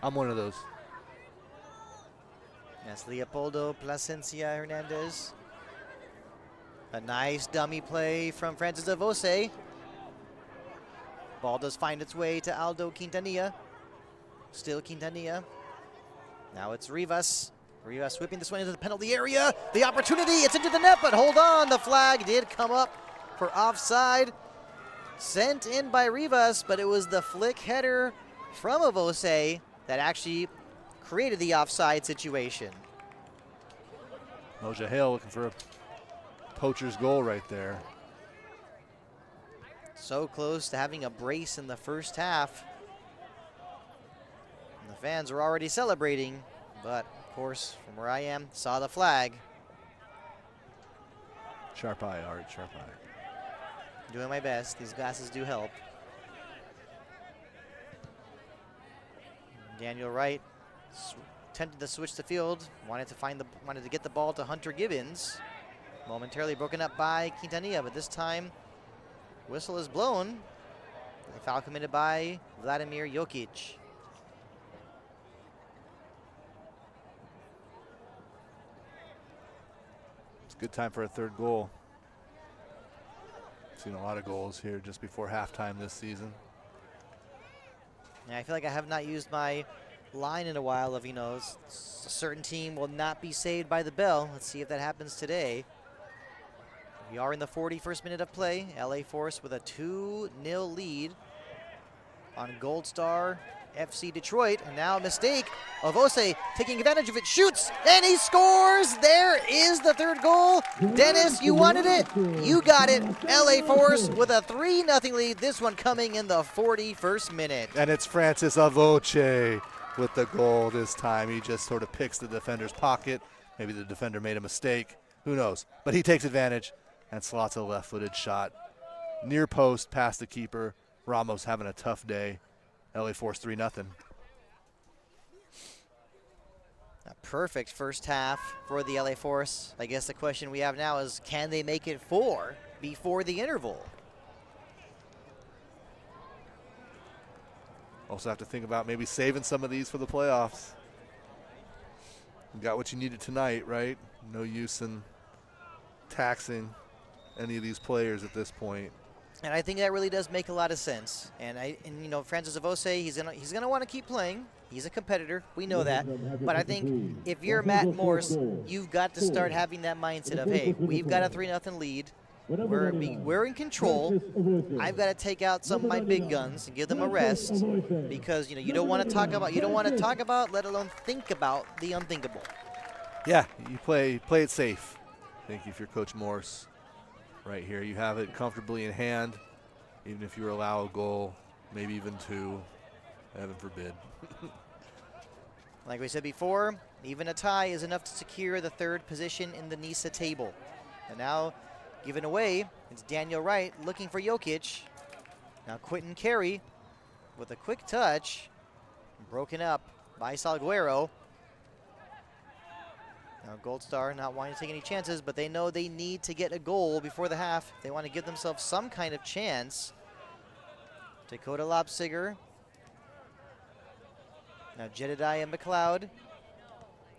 I'm one of those. That's Leopoldo Plasencia Hernandez. A nice dummy play from Francis Avose. Ball does find its way to Aldo Quintanilla. Still Quintanilla. Now it's Rivas. Rivas whipping this one into the penalty area. The opportunity, it's into the net, but hold on. The flag did come up for offside. Sent in by Rivas, but it was the flick header from Avose that actually created the offside situation. Moja Hale looking for a poacher's goal right there. So close to having a brace in the first half. And the fans are already celebrating, but of course, from where I am, saw the flag. Sharp eye, Art, sharp eye. Doing my best. These glasses do help. Daniel Wright attempted to switch the field, wanted to get the ball to Hunter Gibbons. Momentarily broken up by Quintanilla, but this time whistle is blown. A foul committed by Vladimir Jokic. It's a good time for a 3rd goal. Seen a lot of goals here just before halftime this season. Yeah, I feel like I have not used my line in a while of, a certain team will not be saved by the bell. Let's see if that happens today. We are in the 41st minute of play. LA Force with a 2-0 lead on Gold Star FC Detroit. And now a mistake. Avose taking advantage of it, shoots, and he scores. There is the 3rd goal. Dennis, you wanted it. You got it. LA Force with a 3-0 lead. This one coming in the 41st minute. And it's Francis Avoce with the goal this time. He just sort of picks the defender's pocket. Maybe the defender made a mistake. Who knows? But he takes advantage and slots a left-footed shot. Near post, past the keeper. Ramos having a tough day. LA Force 3-0. A perfect first half for the LA Force. I guess the question we have now is, can they make it 4 before the interval? Also have to think about maybe saving some of these for the playoffs. You got what you needed tonight, right? No use in taxing any of these players at this point. And I think that really does make a lot of sense. And Francis Avose, he's gonna want to keep playing. He's a competitor. We know that. But I think if you're Matt Morse, you've got to start having that mindset of, hey, we've got a 3-0 lead. we're in control. I've got to take out some of my big guns and give them a rest because you don't want to talk about, let alone think about the unthinkable. Yeah, you play it safe. I think if you're Coach Morse right here, you have it comfortably in hand, even if you allow a goal, maybe even two, heaven forbid. Like we said before, even a tie is enough to secure the third position in the NISA table. And now, given away, it's Daniel Wright looking for Jokic. Now Quentin Carey with a quick touch, broken up by Salguero. Now Gold Star not wanting to take any chances, but they know they need to get a goal before the half. They want to give themselves some kind of chance. Dakota Lobsiger. Now Jedediah McLeod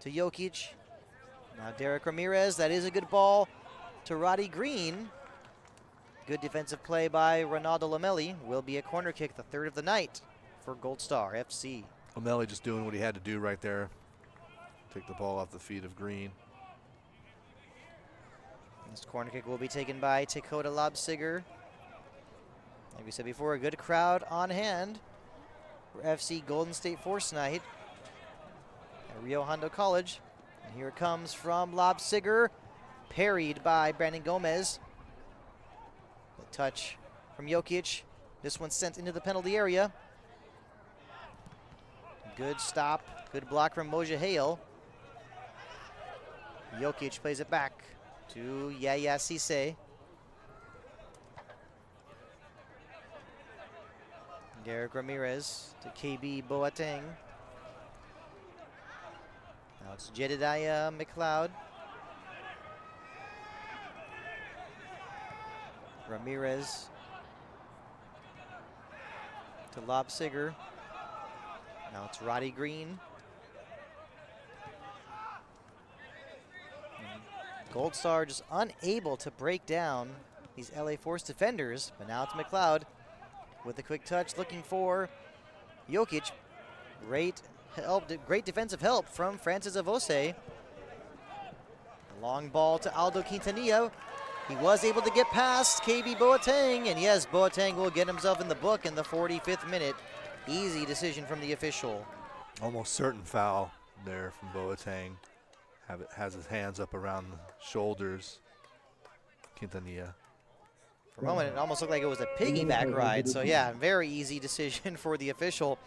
to Jokic. Now Derek Ramirez, that is a good ball to Roddy Green. Good defensive play by Ronaldo Lamelli. Will be a corner kick, the third of the night for Gold Star FC. Lamelli just doing what he had to do right there. Take the ball off the feet of Green. This corner kick will be taken by Dakota Lobsiger. Like we said before, a good crowd on hand for FC Golden State Force Night at Rio Hondo College. And here it comes from Lobsiger, parried by Brandon Gomez. The touch from Jokic. This one sent into the penalty area. Good stop, good block from Moja Hale. Jokic plays it back to Yaya Cisse. Derek Ramirez to KB Boateng. Now it's Jedediah McLeod. Ramirez to Lobsiger. Now it's Roddy Green. Gold Star just unable to break down these LA Force defenders, but now it's McLeod with a quick touch looking for Jokic. Great help, great defensive help from Francis Avose. Long ball to Aldo Quintanilla. He was able to get past KB Boateng, and yes, Boateng will get himself in the book in the 45th minute. Easy decision from the official. Almost certain foul there from Boateng. Has his hands up around the shoulders. Quintanilla. For a moment, it almost looked like it was a piggyback ride. So yeah, very easy decision for the official.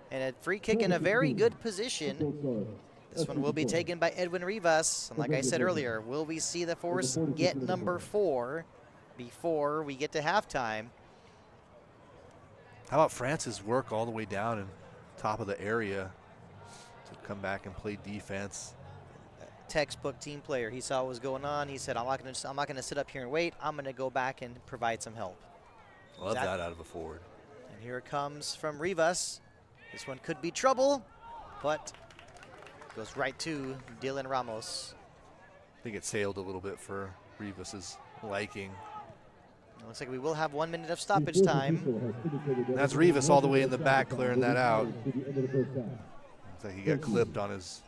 And a free kick in a very good position. This one will be taken by Edwin Rivas. And like I said earlier, will we see the Force get number 4 before we get to halftime? How about Francis work all the way down in top of the area to come back and play defense? Textbook team player. He saw what was going on. He said, I'm not going to sit up here and wait. I'm going to go back and provide some help. Love that out of a forward. And here it comes from Rivas. This one could be trouble, but goes right to Dylan Ramos. I think it sailed a little bit for Rivas's liking. It looks like we will have 1 minute of stoppage time. That's Rivas all the way in the back clearing that out. Looks like he got clipped on his.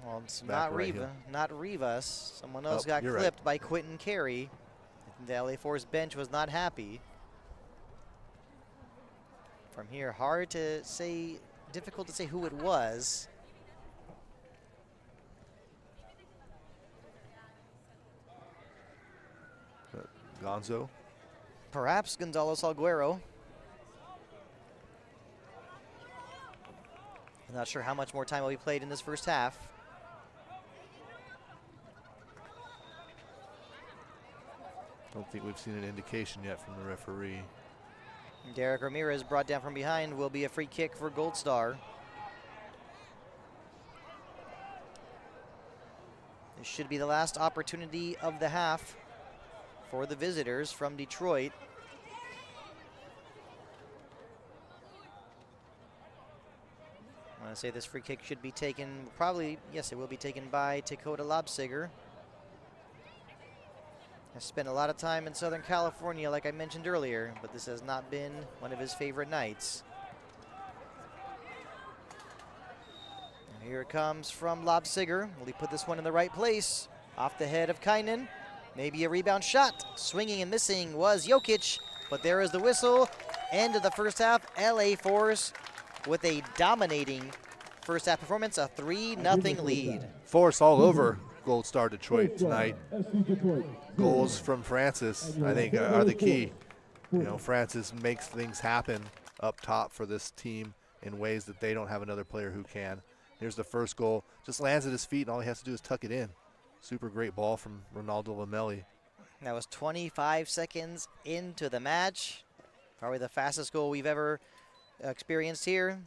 Well, it's not Rivas. Someone else got clipped right. by Quentin Carey. The LA Force bench was not happy. From here, hard to say, difficult to say who it was. Gonzo. Perhaps Gonzalo Salguero. I'm not sure how much more time will be played in this first half. Don't think we've seen an indication yet from the referee. Derek Ramirez brought down from behind will be a free kick for Gold Star. This should be the last opportunity of the half for the visitors from Detroit. I want to say this free kick should be taken, probably, yes, it will be taken by Dakota Lobsiger. Has spent a lot of time in Southern California, like I mentioned earlier, but this has not been one of his favorite nights. And here it comes from Lobsiger. Will he put this one in the right place? Off the head of Kynan. Maybe a rebound shot. Swinging and missing was Jokic, but there is the whistle. End of the first half. LA Force with a dominating first half performance, a 3-0 lead. Force all over Gold Star Detroit tonight. Goals from Francis, I think, are the key. You know, Francis makes things happen up top for this team in ways that they don't have another player who can. Here's the first goal. Just lands at his feet, and all he has to do is tuck it in. Super great ball from Ronaldo Lamelli. That was 25 seconds into the match. Probably the fastest goal we've ever experienced here.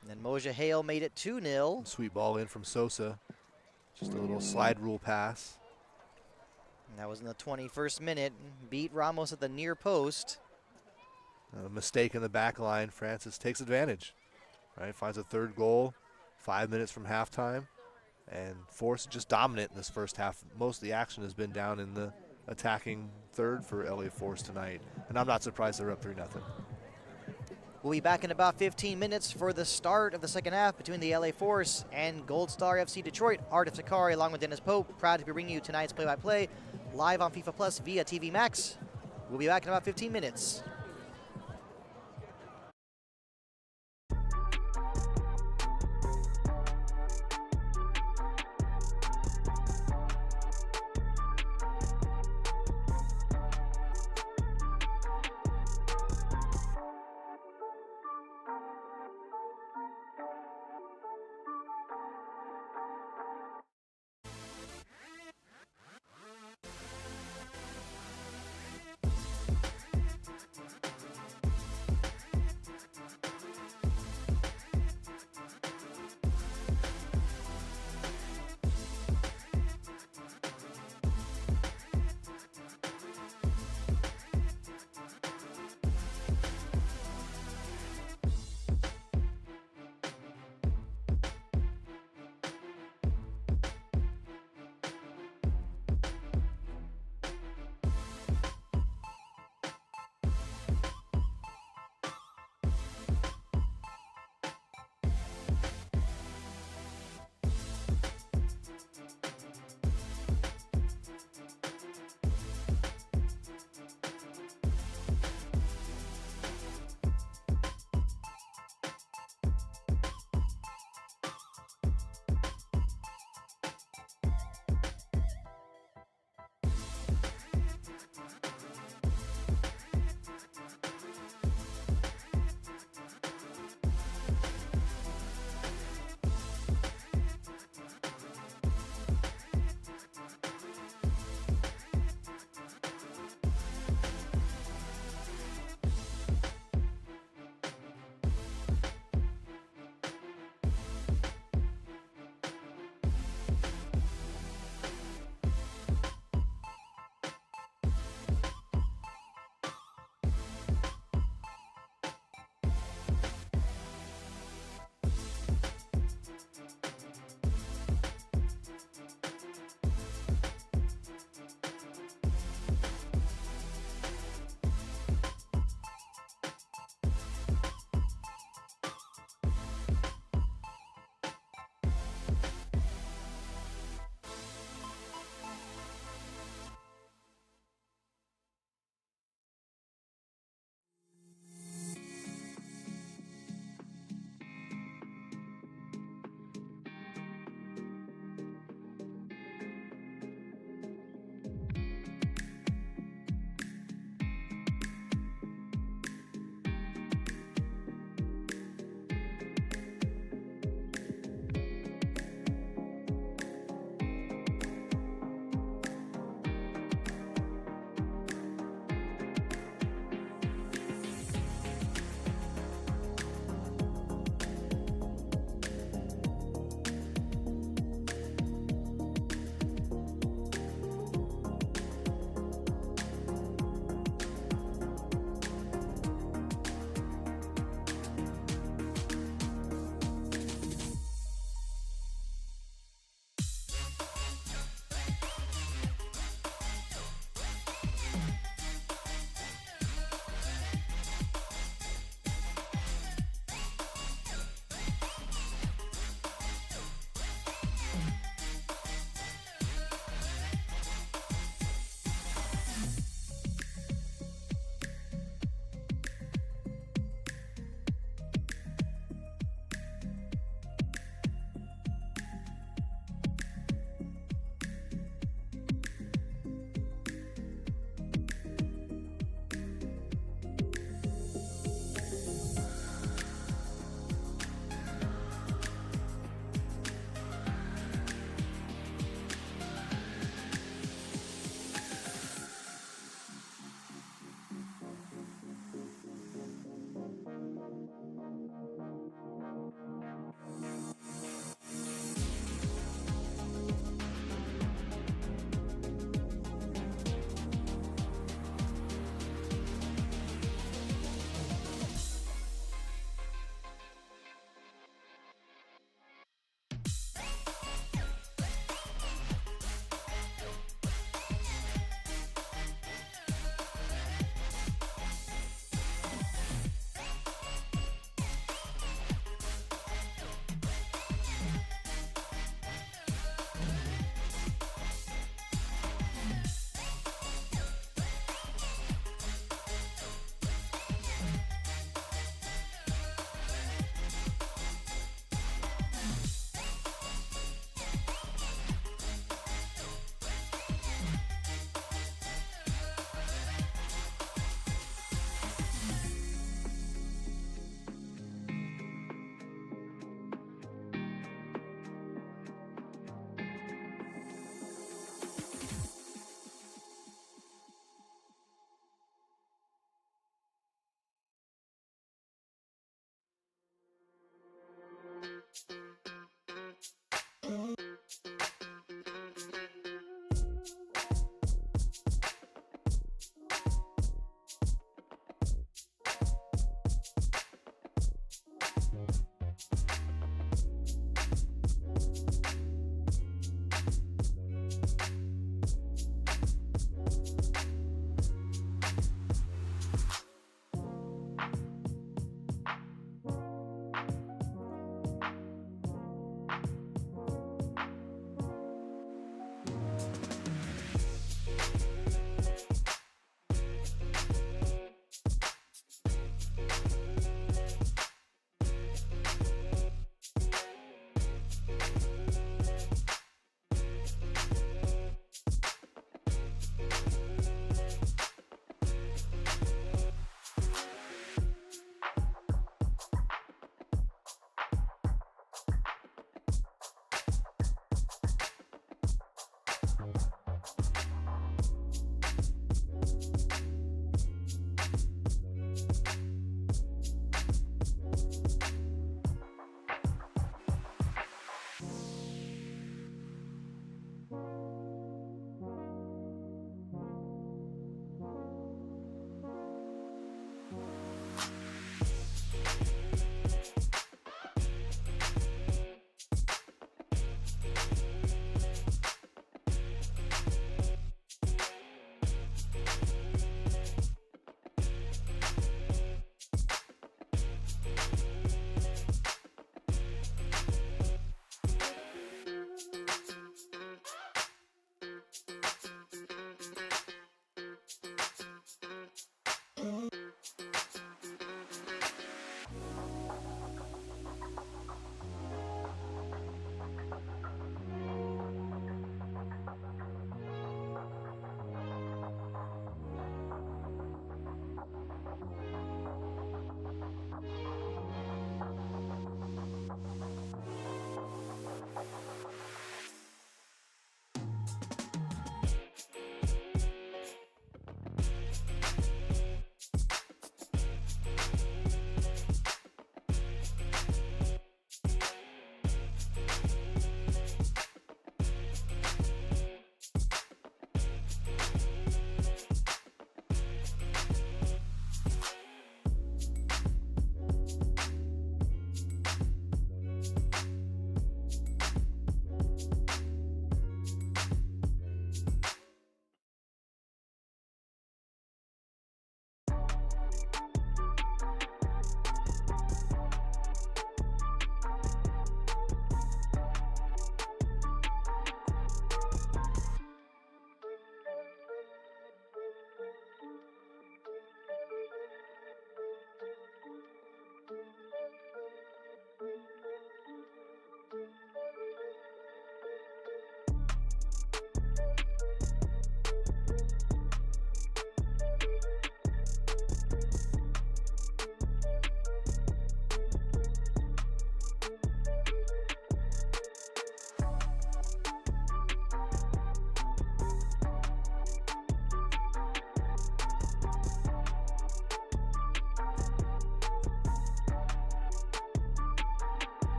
And then Moja Hale made it 2-0. Sweet ball in from Sosa. Just a little slide rule pass. And that was in the 21st minute. Beat Ramos at the near post. A mistake in the back line. Francis takes advantage. Right, finds a third goal 5 minutes from halftime. And Force just dominant in this first half. Most of the action has been down in the attacking third for LA Force tonight. And I'm not surprised they're up 3-0. We'll be back in about 15 minutes for the start of the second half between the LA Force and Gold Star FC Detroit. Art of Sakari along with Dennis Pope. Proud to be bringing you tonight's play-by-play live on FIFA Plus via TV Max. We'll be back in about 15 minutes.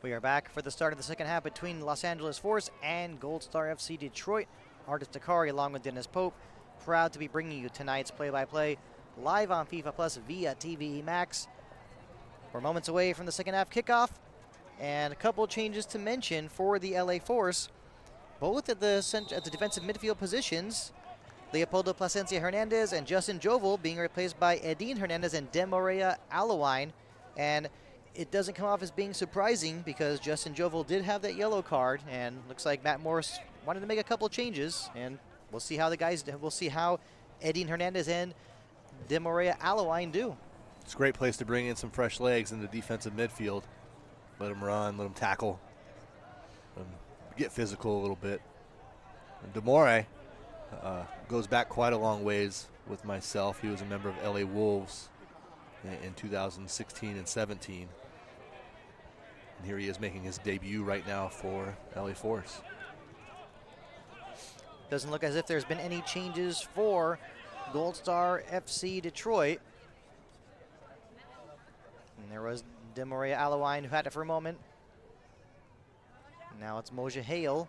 We are back for the start of the second half between Los Angeles Force and Gold Star FC Detroit. Artis Dakari along with Dennis Pope, proud to be bringing you tonight's play-by-play live on FIFA Plus via TVE Max. We're moments away from the second half kickoff, and a couple of changes to mention for the LA Force, both at the defensive midfield positions. Leopoldo Plasencia Hernandez and Justin Jovel being replaced by Edin Hernandez and Demorea Alawine. And it doesn't come off as being surprising because Justin Jovel did have that yellow card, and looks like Matt Morris wanted to make a couple changes, and we'll see how we'll see how Edin Hernandez and Demorea Alawine do. It's a great place to bring in some fresh legs in the defensive midfield. Let them run, let them tackle, get physical a little bit. And Demore goes back quite a long ways with myself. He was a member of LA Wolves in 2016 and 17. And here he is making his debut right now for LA Force. Doesn't look as if there's been any changes for Gold Star FC Detroit. And there was Demorea Alawine who had it for a moment. Now it's Moja Hale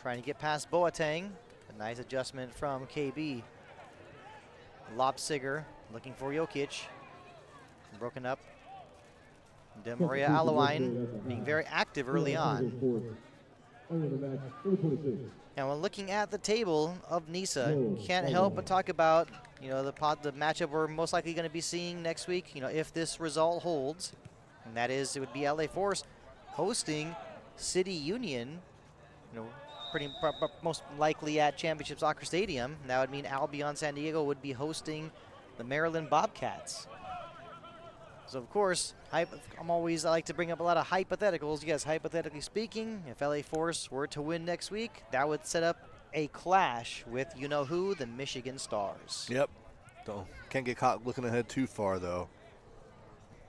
trying to get past Boateng. A nice adjustment from KB. Lobsiger looking for Jokic. Broken up. Demorea Alawine being very active early on. Now, when looking at the table of NISA, can't help but talk about, the matchup we're most likely going to be seeing next week, if this result holds. And that is, it would be LA Force hosting City Union, most likely at Championship Soccer Stadium. And that would mean Albion San Diego would be hosting the Maryland Bobcats. So, of course, I like to bring up a lot of hypotheticals. Yes, hypothetically speaking, if LA Force were to win next week, that would set up a clash with you-know-who, the Michigan Stars. Yep. Can't get caught looking ahead too far, though.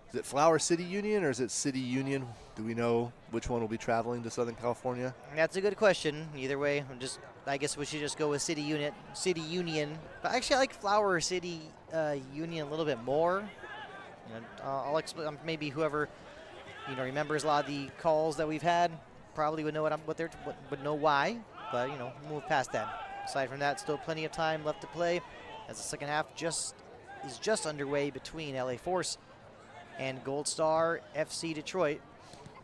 Is it Flower City Union or is it City Union? Do we know which one will be traveling to Southern California? That's a good question. Either way, I guess we should just go with City Union. But actually, I like Flower City Union a little bit more. I'll explain. Maybe whoever remembers a lot of the calls that we've had probably would know would know why. But move past that. Aside from that, still plenty of time left to play, as the second half is just underway between LA Force and Gold Star FC Detroit.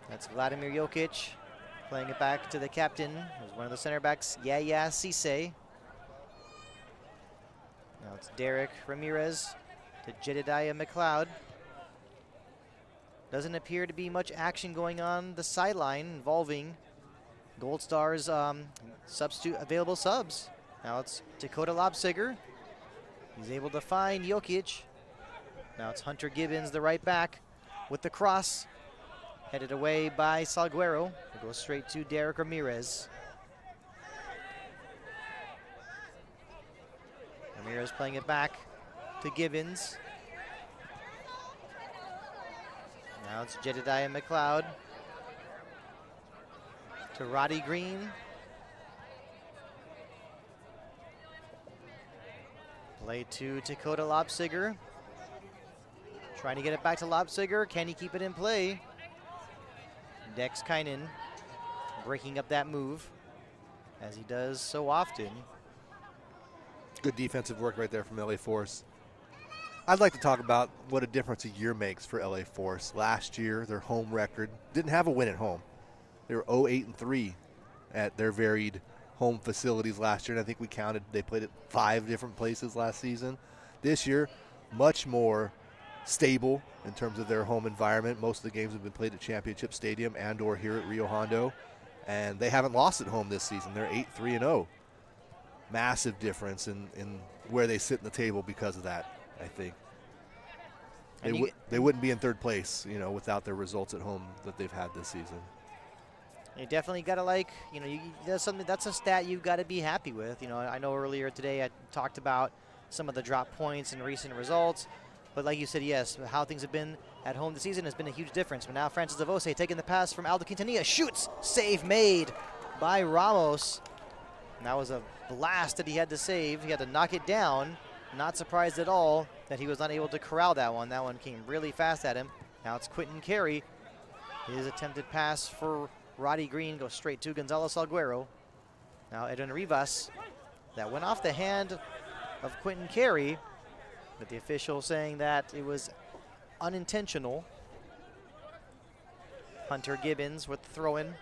That's Vladimir Jokic playing it back to the captain, who's one of the center backs, Yaya Cisse. Now it's Derek Ramirez to Jedediah McLeod. Doesn't appear to be much action going on the sideline involving Gold Star's available subs. Now it's Dakota Lobsiger. He's able to find Jokic. Now it's Hunter Gibbons, the right back, with the cross. Headed away by Salguero. It goes straight to Derek Ramirez. Ramirez playing it back to Gibbons. Now it's Jedediah McLeod to Roddy Green. Play to Dakota Lobsiger. Trying to get it back to Lobsiger. Can he keep it in play? Dex Kynan breaking up that move, as he does so often. Good defensive work right there from LA Force. I'd like to talk about what a difference a year makes for LA Force. Last year, their home record didn't have a win at home. They were 0-8-3 at their varied home facilities last year, and I think we counted they played at 5 different places last season. This year, much more stable in terms of their home environment. Most of the games have been played at Championship Stadium and or here at Rio Hondo, and they haven't lost at home this season. They're 8-3-0. Massive difference in where they sit in the table because of that. I think they wouldn't be in third place, without their results at home that they've had this season. You definitely got to that's a stat you've got to be happy with. I know earlier today I talked about some of the drop points and recent results, but like you said, yes, how things have been at home this season has been a huge difference. But now Francis Davose taking the pass from Aldo Quintanilla, shoots, save made by Ramos. And that was a blast that he had to save. He had to knock it down. Not surprised at all that he was not able to corral that one. That one came really fast at him. Now it's Quentin Carey His attempted pass for Roddy Green goes straight to Gonzalo Salguero. Now Edwin Rivas. That went off the hand of Quentin Carey, but the official saying that it was unintentional. Hunter Gibbons with the throw-in.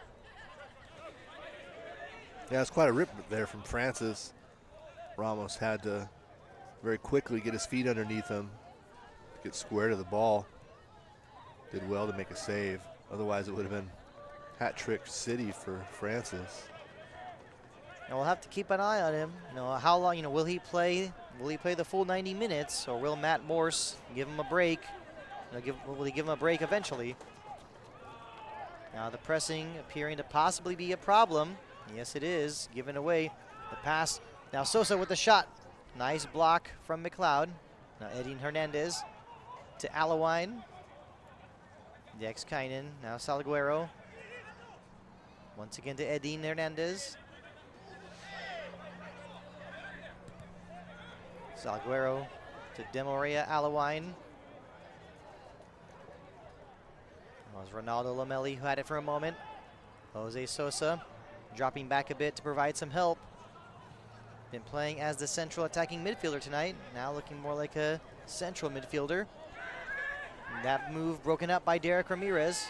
Yeah, it's quite a rip there from Francis. Ramos had to very quickly get his feet underneath him, get square to the ball. Did well to make a save. Otherwise, it would have been hat trick city for Francis. And we'll have to keep an eye on him. You know, how long, will he play? Will he play the full 90 minutes, or will Matt Morse give him a break? Will he give him a break eventually? Now the pressing appearing to possibly be a problem. Yes, it is. Giving away the pass. Now Sosa with the shot. Nice block from McLeod. Now Edin Hernandez to Alawine. Dex Kynan. Now Salguero. Once again to Edin Hernandez. Salguero to Demoria Alawine. It was Ronaldo Lamelli who had it for a moment. Jose Sosa dropping back a bit to provide some help. Been playing as the central attacking midfielder tonight. Now looking more like a central midfielder. And that move broken up by Derek Ramirez.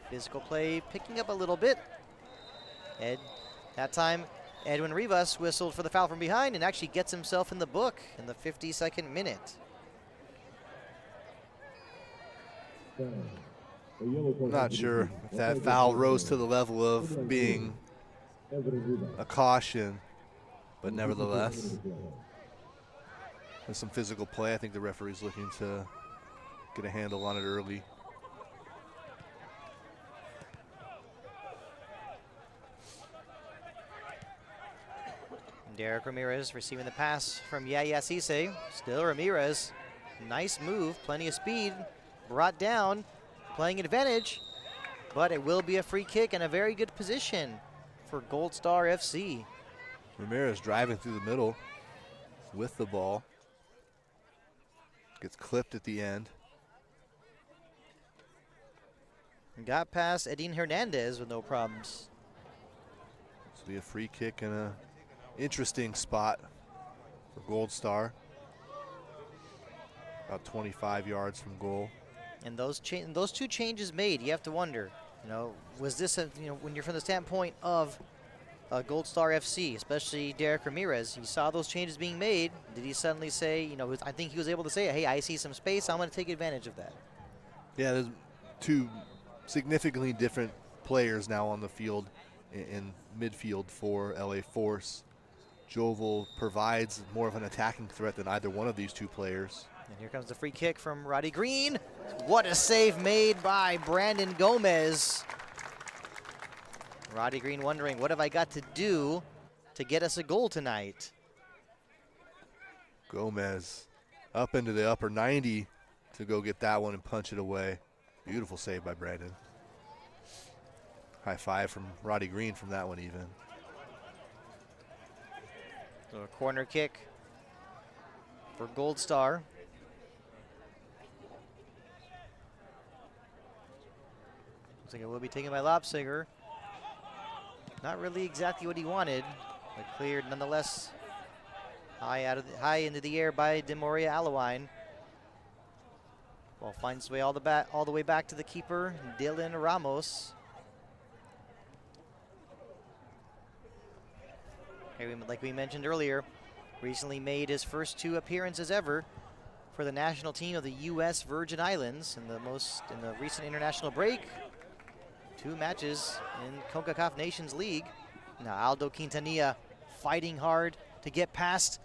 Physical play picking up a little bit. That time Edwin Rivas whistled for the foul from behind and actually gets himself in the book in the 52nd minute. I'm not sure if that foul rose to the level of being a caution, but nevertheless, there's some physical play. I think the referee's looking to get a handle on it early. Derek Ramirez receiving the pass from Yaya Cisse. Still Ramirez. Nice move, plenty of speed. Brought down, playing advantage, but it will be a free kick and a very good position for Gold Star FC. Ramirez driving through the middle with the ball. Gets clipped at the end. Got past Edin Hernandez with no problems. This will be a free kick and a interesting spot for Gold Star. About 25 yards from goal. And those two changes made, you have to wonder, was this when you're from the standpoint of Gold Star FC, especially Derek Ramirez, he saw those changes being made. Did he suddenly say, I think he was able to say, hey, I see some space, I'm going to take advantage of that. Yeah, there's two significantly different players now on the field in midfield for LA Force. Jovel provides more of an attacking threat than either one of these two players. And here comes the free kick from Roddy Green. What a save made by Brandon Gomez. Roddy Green wondering, what have I got to do to get us a goal tonight? Gomez up into the upper 90 to go get that one and punch it away. Beautiful save by Brandon. High five from Roddy Green from that one even. So a corner kick for Gold Star. Looks like it will be taken by Lopsinger. Not really exactly what he wanted, but cleared nonetheless. High into the air by Demoria Alawine. Ball finds its way all the way back to the keeper, Dylan Ramos. Like we mentioned earlier, recently made his first 2 appearances ever for the national team of the U.S. Virgin Islands in the recent international break. 2 matches in CONCACAF Nations League. Now Aldo Quintanilla fighting hard to get past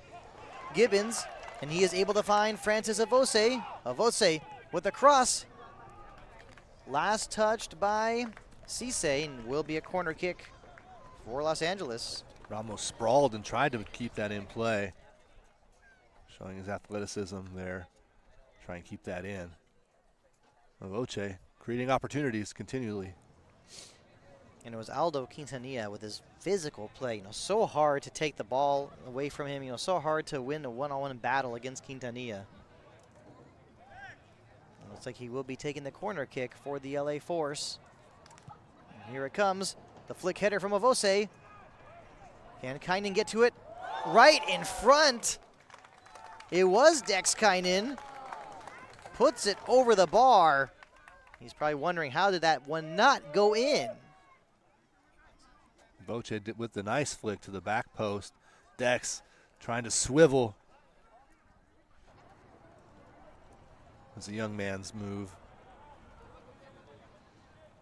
Gibbons, and he is able to find Francis Avose. Avose with a cross. Last touched by Cisse, and will be a corner kick for Los Angeles. Ramos sprawled and tried to keep that in play. Showing his athleticism there. Try and keep that in. Avoce creating opportunities continually. And it was Aldo Quintanilla with his physical play. So hard to take the ball away from him. So hard to win a one-on-one battle against Quintanilla. Looks like he will be taking the corner kick for the LA Force. Here it comes. The flick header from Avose. Can Kynan get to it? Right in front. It was Dex Kynan. Puts it over the bar. He's probably wondering, how did that one not go in? Voce with the nice flick to the back post. Dex trying to swivel. It's a young man's move.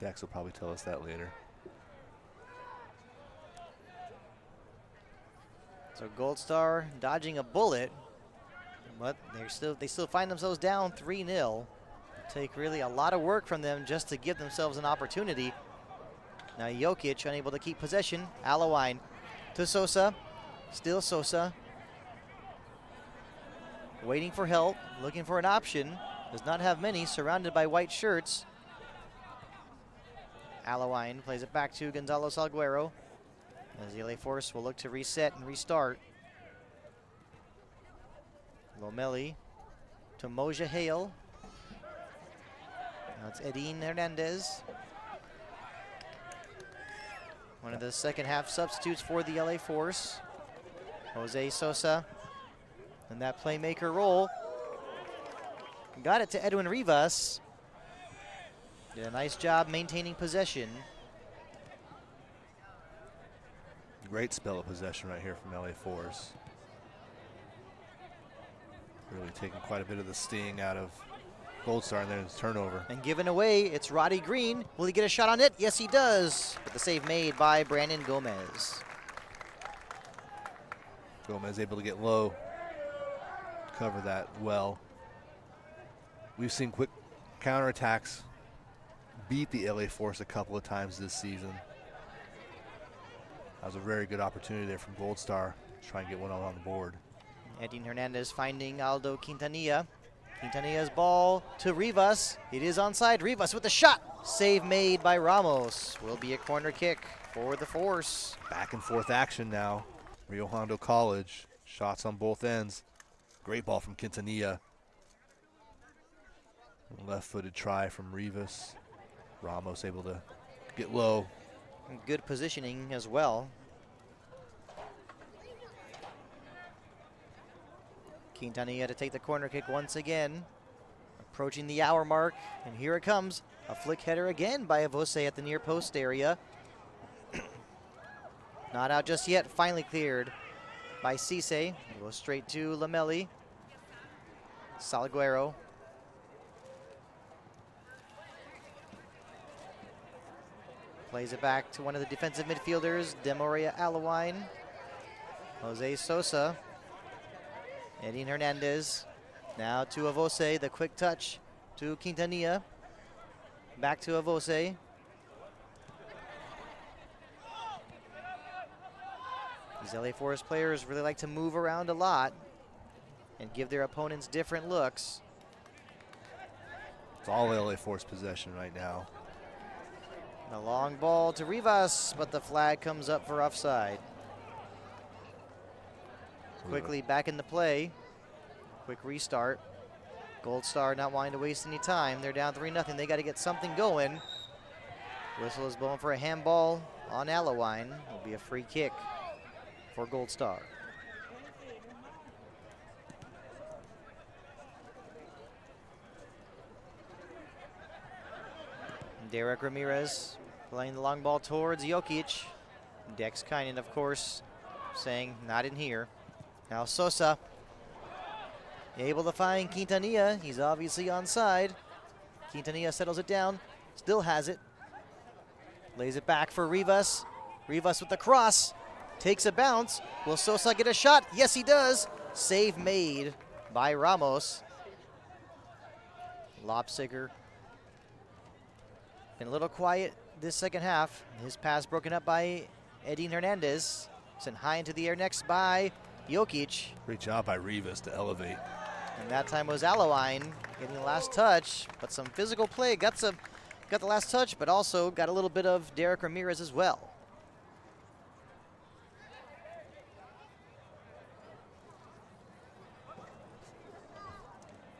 Dex will probably tell us that later. So Gold Star dodging a bullet, but they still find themselves down 3-0. Take really a lot of work from them just to give themselves an opportunity. Now Jokic unable to keep possession. Alawine to Sosa. Still Sosa. Waiting for help, looking for an option. Does not have many, surrounded by white shirts. Alawine plays it back to Gonzalo Salguero, as the LA Force will look to reset and restart. Lomeli to Moja Hale. Now it's Edin Hernandez. One of the second half substitutes for the LA Force. Jose Sosa in that playmaker role. Got it to Edwin Rivas. Did a nice job maintaining possession. Great spell of possession right here from LA Force. Really taking quite a bit of the sting out of Gold Star, and then his turnover. And given away, it's Roddy Green. Will he get a shot on it? Yes, he does. But the save made by Brandon Gomez. Gomez able to get low, cover that well. We've seen quick counterattacks beat the LA Force a couple of times this season. That was a very good opportunity there from Gold Star to try and get one on the board. Edin Hernandez finding Aldo Quintanilla. Quintanilla's ball to Rivas. It is onside. Rivas with the shot. Save made by Ramos. Will be a corner kick for the Force. Back and forth action now. Rio Hondo College. Shots on both ends. Great ball from Quintanilla. Left-footed try from Rivas. Ramos able to get low. Good positioning as well. Quintanilla to take the corner kick once again. Approaching the hour mark, and here it comes. A flick header again by Avose at the near post area. Not out just yet, finally cleared by Cisse. Goes straight to Lomeli. Salguero. Plays it back to one of the defensive midfielders, Demoria Alawine. Jose Sosa. Edin Hernandez. Now to Avose, the quick touch to Quintanilla. Back to Avose. These LA Forest players really like to move around a lot and give their opponents different looks. It's all LA Force possession right now. A long ball to Rivas, but the flag comes up for offside. Quickly back into play. Quick restart. Gold Star not wanting to waste any time. They're down 3-0. They got to get something going. Whistle is blowing for a handball on Alawine. It'll be a free kick for Gold Star. Derek Ramirez playing the long ball towards Jokic. Dex Kynan, of course, saying not in here. Now Sosa able to find Quintanilla. He's obviously onside. Quintanilla settles it down, still has it. Lays it back for Rivas. Rivas with the cross. Takes a bounce. Will Sosa get a shot? Yes, he does. Save made by Ramos. Lopsiger been a little quiet this second half. His pass broken up by Edin Hernandez. Sent high into the air next by Jokic. Great job by Rivas to elevate. And that time was Alawine getting the last touch, but some physical play. Got the last touch, but also got a little bit of Derek Ramirez as well.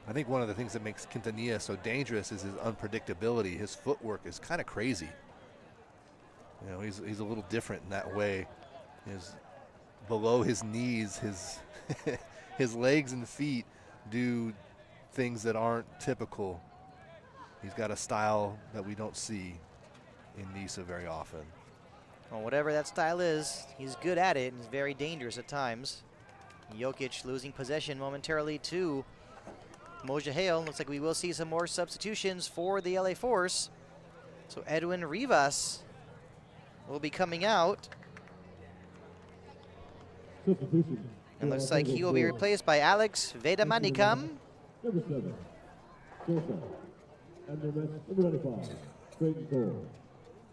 I think one of the things that makes Quintanilla so dangerous is his unpredictability. His footwork is kind of crazy. You know, he's a little different in that way. His below his knees, his his legs and feet do things that aren't typical. He's got a style that we don't see in Nisa very often. Well, whatever that style is, he's good at it and he's very dangerous at times. Jokic losing possession momentarily to Moja Hale. Looks like we will see some more substitutions for the LA Force. So Edwin Rivas will be coming out. And looks like he will be replaced by Alex Vedamanikam. Number 7, Sosa. And number 95, Clayton Tor.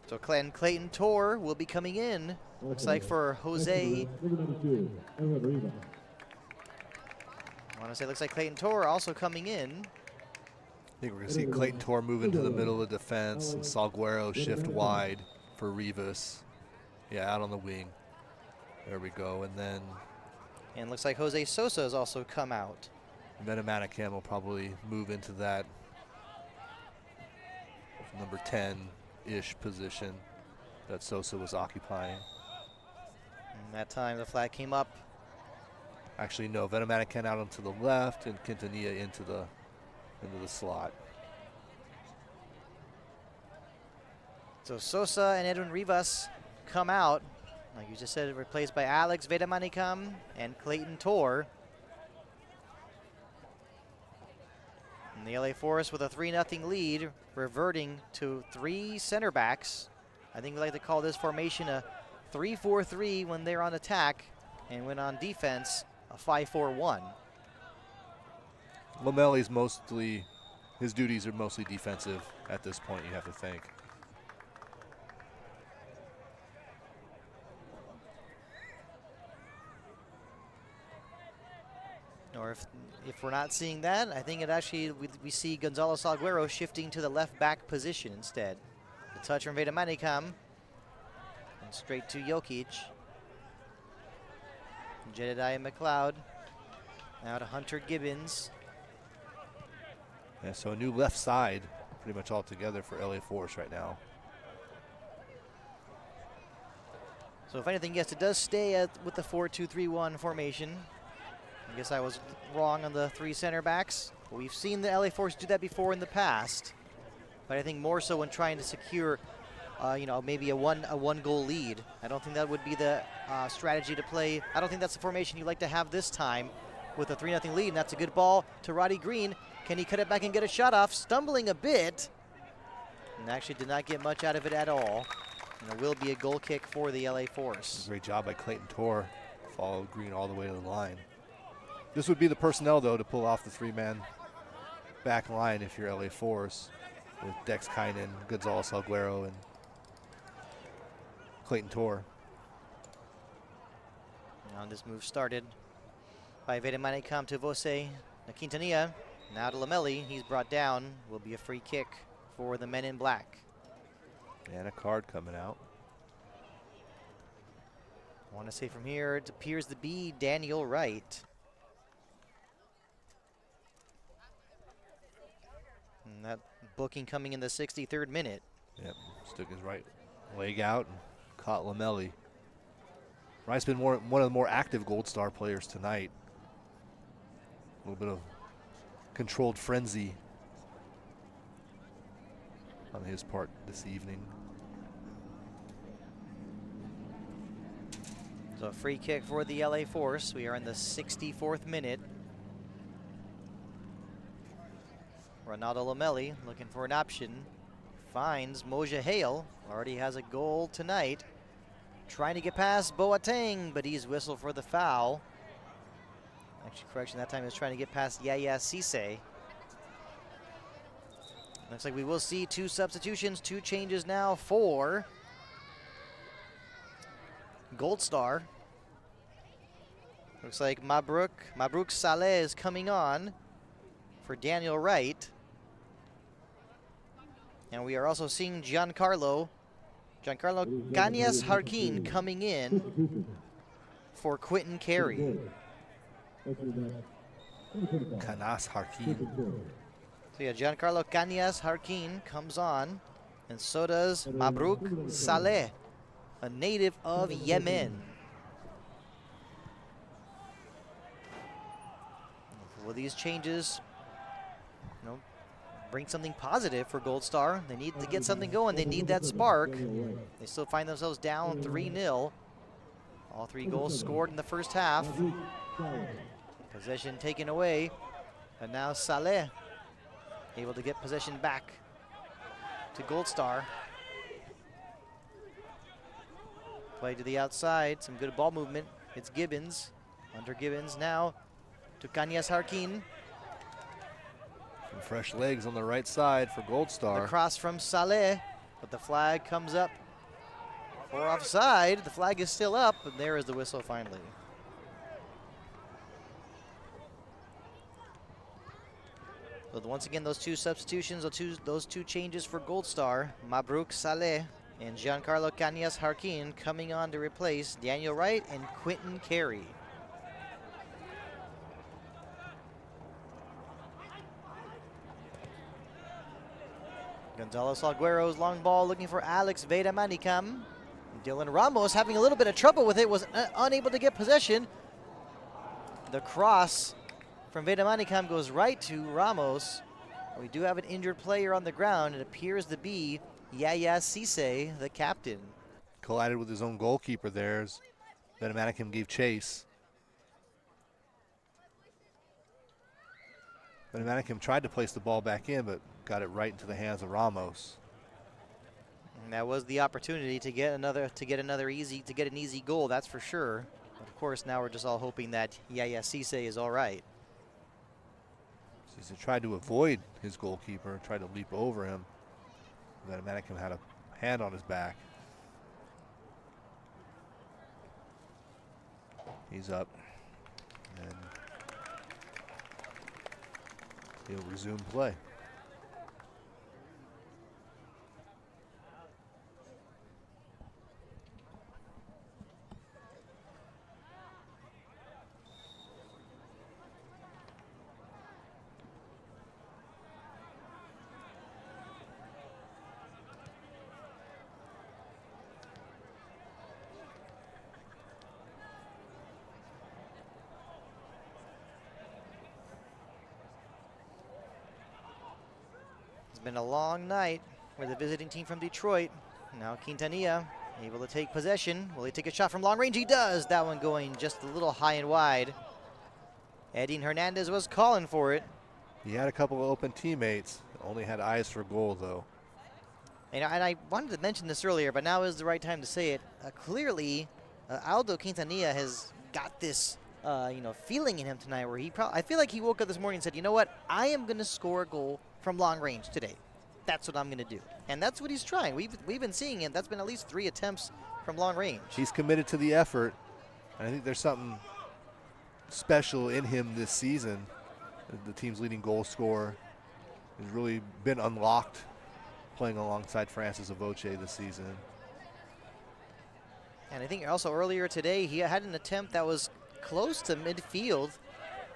So Clayton Tor will be coming in. Looks like for Jose. Number 92, Edwin Rivas. I want to say looks like Clayton Tor also coming in. I think we're going to see Clayton Tor move into the middle of the defense and Salguero shift wide for Rivas. Yeah, out on the wing. There we go. And then And looks like Jose Sosa has also come out. Vedamanikam will probably move into that number 10-ish position that Sosa was occupying. And that time the flag came up. Actually, no, Vedamanikam out onto the left and Quintanilla into the slot. So Sosa and Edwin Rivas come out. Like you just said, replaced by Alex Vedamanikam and Clayton Tor. And the LA Force with a 3-0 lead, reverting to 3 center backs. I think we like to call this formation a 3-4-3 when they're on attack, and when on defense, a 5-4-1. Lamelli's mostly, his duties are mostly defensive at this point, you have to think. Or if we're not seeing that, I think it actually, we see Gonzalo Salguero shifting to the left back position instead. The touch from Vedamanikam. And straight to Jokic. Jedediah McLeod. Now to Hunter Gibbons. Yeah, so a new left side pretty much all together for LA Force right now. So if anything, yes, it does stay with the 4-2-3-1 formation. I guess I was wrong on the 3 center backs. But we've seen the LA Force do that before in the past. But I think more so when trying to secure, maybe a one goal lead. I don't think that would be the strategy to play. I don't think that's the formation you like to have this time with a 3-0 lead. And that's a good ball to Roddy Green. Can he cut it back and get a shot off? Stumbling a bit. And actually did not get much out of it at all. And it will be a goal kick for the LA Force. Great job by Clayton Tor. Followed Green all the way to the line. This would be the personnel, though, to pull off the 3-man back line if you're LA Force, with Dex Kynan, Gonzalo Salguero, and Clayton Tor. Now this move started by Vedamanikam to Vose Quintanilla. Now to Lamelli. He's brought down. Will be a free kick for the men in black. And a card coming out. I want to say from here, it appears to be Daniel Wright. And that booking coming in the 63rd minute. Yep, stuck his right leg out and caught Lamelli. Wright's been one of the more active Gold Star players tonight. A little bit of controlled frenzy on his part this evening. So a free kick for the LA Force. We are in the 64th minute. Ronaldo Lamelli looking for an option. Finds Moja Hale. Already has a goal tonight. Trying to get past Boateng, but he's whistled for the foul. Actually, correction, that time he was trying to get past Yaya Cisse. Looks like we will see 2 substitutions, 2 changes now for Gold Star. Looks like Mabruk Saleh is coming on for Daniel Wright. And we are also seeing Giancarlo Cañas Jarquin coming in for Quentin Carey. Cañas Jarquin. So yeah, Giancarlo Cañas Jarquin comes on, and so does Mabruk Saleh a native of Yemen. Will these changes, bring something positive for Gold Star? They need to get something going. They need that spark. They still find themselves down 3-0. All 3 goals scored in the first half. Possession taken away. And now Saleh able to get possession back to Gold Star. Play to the outside. Some good ball movement. It's Gibbons. Hunter Gibbons now to Kanyas Harkin. Some fresh legs on the right side for Gold Star. The cross from Saleh, but the flag comes up for offside. The flag is still up, and there is the whistle finally. So once again, those 2 substitutions, those two changes for Gold Star, Mabruk Saleh and Giancarlo Kanyas Harkin coming on to replace Daniel Wright and Quentin Carey. Gonzalo Salguero's long ball looking for Alex Veda Manicam. Dylan Ramos having a little bit of trouble with it, was unable to get possession. The cross from Veda Manicam goes right to Ramos. We do have an injured player on the ground. It appears to be Yaya Cisse, the captain. Collided with his own goalkeeper there as Veda Manicam gave chase. Veda Manicam tried to place the ball back in, but got it right into the hands of Ramos. And that was the opportunity to get an easy goal, that's for sure. But of course, now we're just all hoping that Yaya Cisse is all right. Cisse tried to avoid his goalkeeper, tried to leap over him. Veda Manicam had a hand on his back. He's up, and he'll resume play. Been a long night for the visiting team from Detroit. Now Quintanilla able to take possession. Will he take a shot from long range? He does. That one going just a little high and wide. Edin Hernandez was calling for it. He had a couple of open teammates. Only had eyes for goal, though. And I wanted to mention this earlier, but now is the right time to say it. Clearly, Aldo Quintanilla has got this feeling in him tonight where I feel like he woke up this morning and said, you know what, I am going to score a goal from long range today. That's what I'm going to do. And that's what he's trying. We've been seeing him. That's been at least 3 attempts from long range. He's committed to the effort. And I think there's something special in him this season. The team's leading goal scorer has really been unlocked playing alongside Francis Avoce this season. And I think also earlier today he had an attempt that was close to midfield.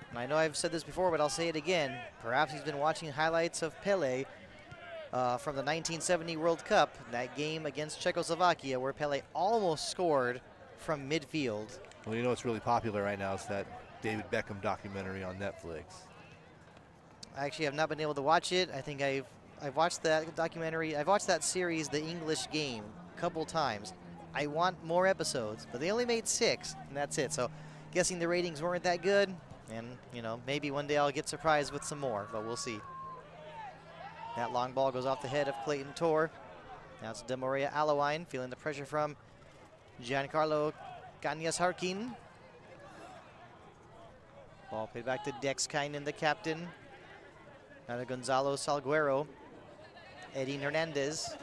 And I know I've said this before, but I'll say it again. Perhaps he's been watching highlights of Pele from the 1970 World Cup, that game against Czechoslovakia where Pele almost scored from midfield. Well, you know what's really popular right now is that David Beckham documentary on Netflix. I actually have not been able to watch it. I think I've watched that documentary. I've watched that series, The English Game, a couple times. I want more episodes, but they only made 6, and that's it. So guessing the ratings weren't that good. And, maybe one day I'll get surprised with some more, but we'll see. That long ball goes off the head of Clayton Tor. Now it's Demoria Alawine feeling the pressure from Giancarlo Kanyas Harkin. Ball played back to Dex Kynan, the captain. Now to Gonzalo Salguero. Edin Hernandez.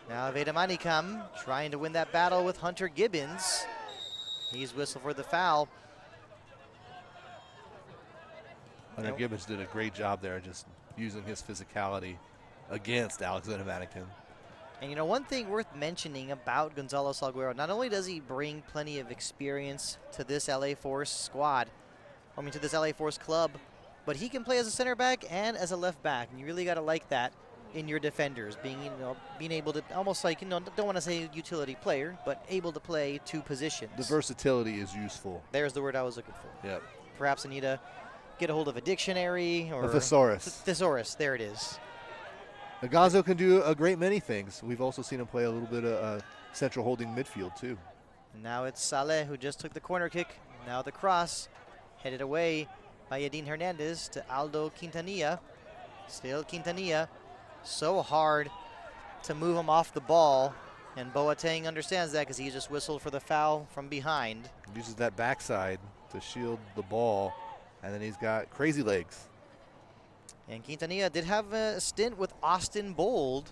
Now Veda Manicam trying to win that battle with Hunter Gibbons. He's whistled for the foul. Hunter Gibbons did a great job there, just using his physicality against Alex Veda Manicam. And one thing worth mentioning about Gonzalo Salguero, not only does he bring plenty of experience to this LA Force squad, to this LA Force club, but he can play as a center back and as a left back, and you really got to like that. in your defenders, being able to almost like, don't want to say utility player, but able to play two positions. The versatility is useful. There's the word I was looking for. Yep. Perhaps I need to get a hold of a dictionary or A thesaurus. Thesaurus, there it is. Nagazo can do a great many things. We've also seen him play a little bit of central holding midfield too. And now it's Saleh who just took the corner kick. Now the cross headed away by Yadin Hernandez to Aldo Quintanilla. Still Quintanilla. So hard to move him off the ball. And Boateng understands that because he just whistled for the foul from behind. Uses that backside to shield the ball. And then he's got crazy legs. And Quintanilla did have a stint with Austin Bold.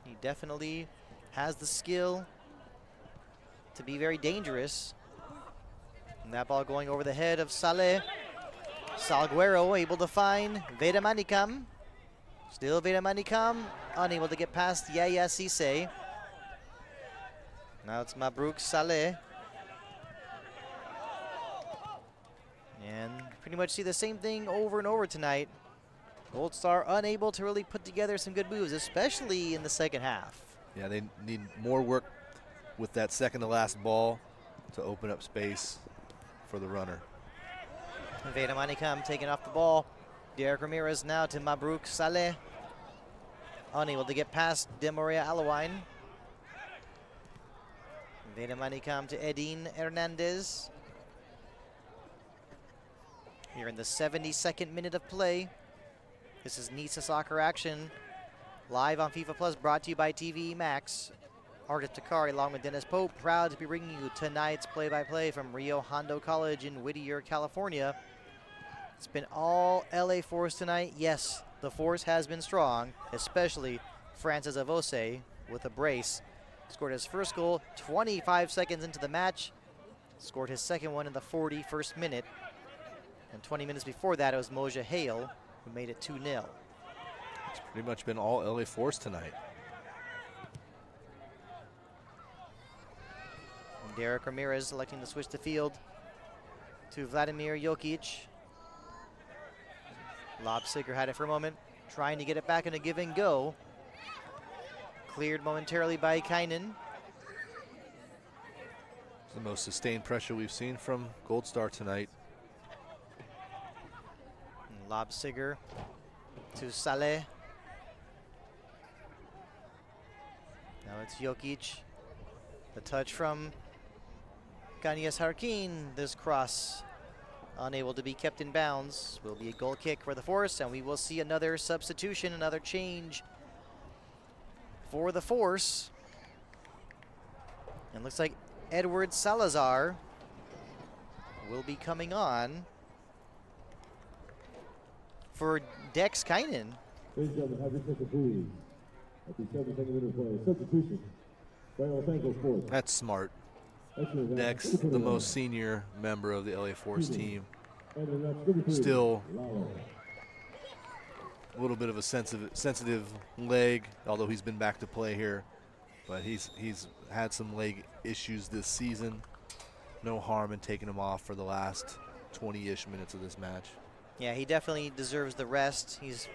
He definitely has the skill to be very dangerous. And that ball going over the head of Saleh. Salguero able to find Veda Manicam. Still Veda Manicam unable to get past Yaya Cisse. Now it's Mabrouk Saleh. And pretty much see the same thing over and over tonight. Gold Star unable to really put together some good moves, especially in the second half. Yeah, they need more work with that second to last ball to open up space for the runner. Veda Manicam taking off the ball. Derek Ramirez now to Mabrouk Saleh. Unable to get past De Maria Alawine. Veda Manicam to Edin Hernandez. Here in the 72nd minute of play. This is Nisa Soccer Action, live on FIFA Plus, brought to you by TV Max. Artis Takari along with Dennis Pope, proud to be bringing you tonight's play-by-play from Rio Hondo College in Whittier, California. It's been all LA Force tonight. Yes, the force has been strong, especially Francis Avose with a brace. Scored his first goal 25 seconds into the match. Scored his second one in the 41st minute. And 20 minutes before that, it was Moja Hale who made it 2-0. It's pretty much been all LA Force tonight. And Derek Ramirez electing to switch the field to Vladimir Jokic. Lobsigger had it for a moment, trying to get it back in a give and go. Cleared momentarily by Kynan. It's the most sustained pressure we've seen from Gold Star tonight. Lobsigger to Saleh. Now it's Jokic. The touch from Kanyas Harkin. This cross unable to be kept in bounds. Will be a goal kick for the Force, and we will see another substitution, another change for the Force. And looks like Edward Salazar will be coming on for Dex Kynan. Ladies and gentlemen, have your second please. At the 72nd minute of play, substitution by Los Angeles Force. That's smart. Dex, the most senior member of the LA Force team, still a little bit of a sensitive leg, although he's been back to play here. But he's had some leg issues this season. No harm in taking him off for the last 20-ish minutes of this match. Yeah, he definitely deserves the rest. He's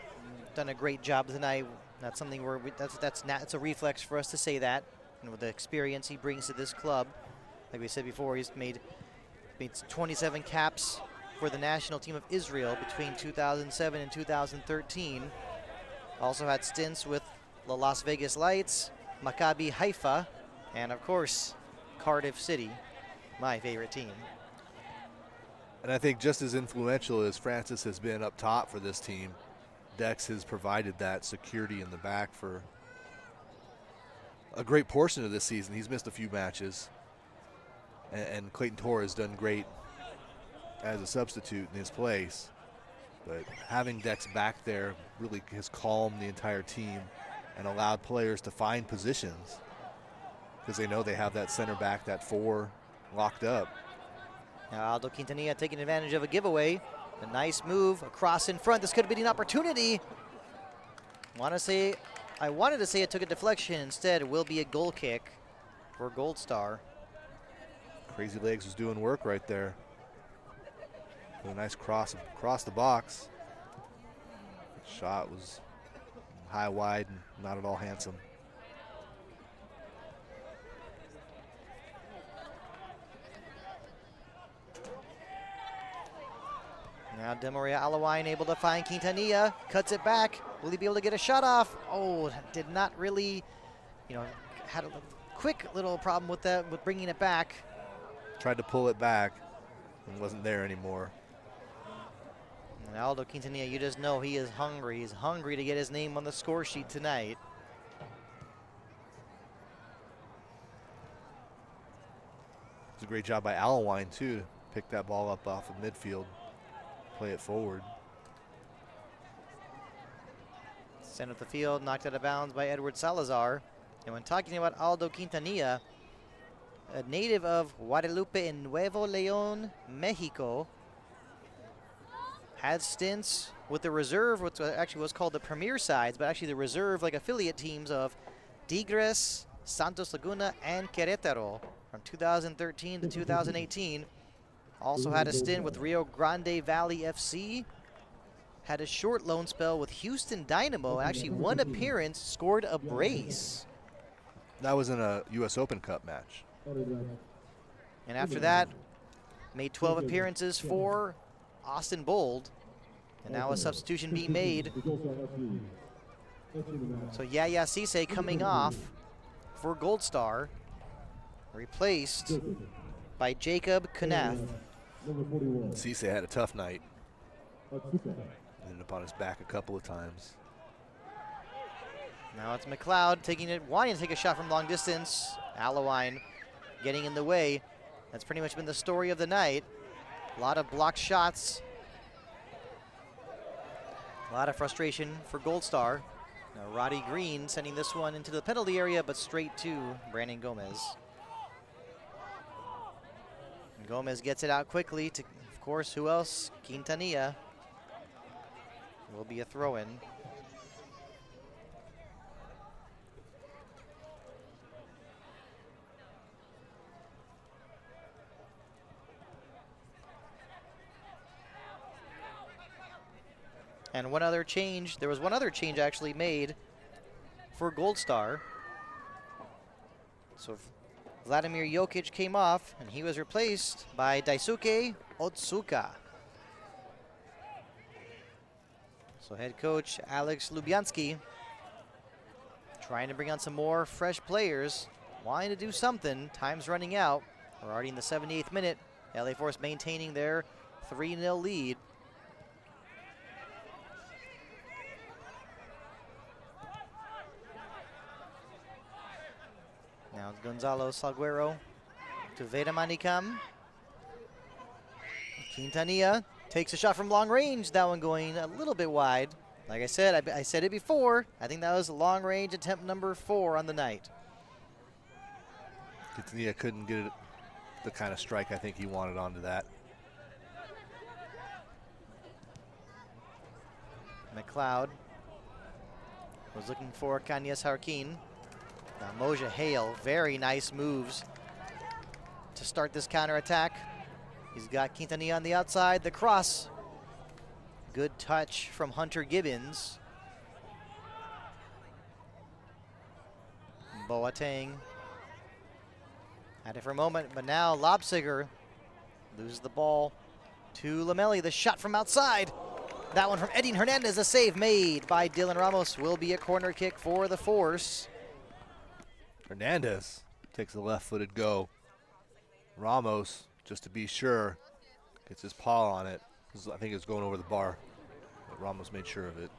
done a great job tonight. That's something where it's a reflex for us to say that. And with the experience he brings to this club, like we said before, he's made 27 caps for the national team of Israel between 2007 and 2013. Also had stints with the Las Vegas Lights, Maccabi Haifa, and of course, Cardiff City, my favorite team. And I think just as influential as Francis has been up top for this team, Dex has provided that security in the back for a great portion of this season. He's missed a few matches, and Clayton Torres has done great as a substitute in his place. But having Dex back there really has calmed the entire team and allowed players to find positions because they know they have that center back, that 4, locked up. Now Aldo Quintanilla taking advantage of a giveaway. A nice move across in front. This could be an opportunity. I wanted to say it took a deflection. Instead, it will be a goal kick for Gold Star. Crazy Legs was doing work right there. A nice cross across the box. Shot was high, wide, and not at all handsome. Now Demaria Alawine able to find Quintanilla, cuts it back. Will he be able to get a shot off? Oh, did not really, had a quick little problem with that, with bringing it back. Tried to pull it back and wasn't there anymore. And Aldo Quintanilla, you just know he is hungry. He's hungry to get his name on the score sheet tonight. It's a great job by Alawine, too, to pick that ball up off of midfield, play it forward. Center of the field, knocked out of bounds by Edward Salazar. And when talking about Aldo Quintanilla, a native of Guadalupe in Nuevo León, Mexico, had stints with the reserve, which actually was called the Premier sides, but actually the reserve, like affiliate teams of Tigres, Santos Laguna, and Querétaro from 2013 to 2018. Also had a stint with Rio Grande Valley FC. Had a short loan spell with Houston Dynamo. Actually, one appearance, scored a brace. That was in a U.S. Open Cup match. And after that, made 12 appearances for Austin Bold. And now a substitution being made. So Yaya Cisse coming off for Gold Star, replaced by Jacob Knath. Cisse had a tough night. Ended up on his back a couple of times. Now it's McLeod taking it, wanting to take a shot from long distance. Alawine getting in the way. That's pretty much been the story of the night. A lot of blocked shots. A lot of frustration for Gold Star. Now Roddy Green sending this one into the penalty area, but straight to Brandon Gomez. And Gomez gets it out quickly to, of course, who else? Quintanilla. Will be a throw-in. And one other change, there was one other change actually made for Gold Star. So Vladimir Jokic came off and he was replaced by Daisuke Otsuka. So head coach Alex Lubianski trying to bring on some more fresh players, wanting to do something. Time's running out. We're already in the 78th minute. LA Force maintaining their 3-0 lead. Now it's Gonzalo Salguero to Veda Manicam. Quintanilla takes a shot from long range. That one going a little bit wide. Like I said, I said it before. I think that was long range attempt number 4 on the night. Quintanilla couldn't get it, the kind of strike I think he wanted onto that. McLeod was looking for Kanyas Harkin. Now Moja Hale, very nice moves to start this counterattack. He's got Quintanilla on the outside, the cross. Good touch from Hunter Gibbons. Boateng had it for a moment, but now Lobsiger loses the ball to Lamelli. The shot from outside. That one from Edin Hernandez, a save made by Dylan Ramos. Will be a corner kick for the Force. Hernandez takes a left-footed go. Ramos, just to be sure, gets his paw on it. I think it's going over the bar, but Ramos made sure of it.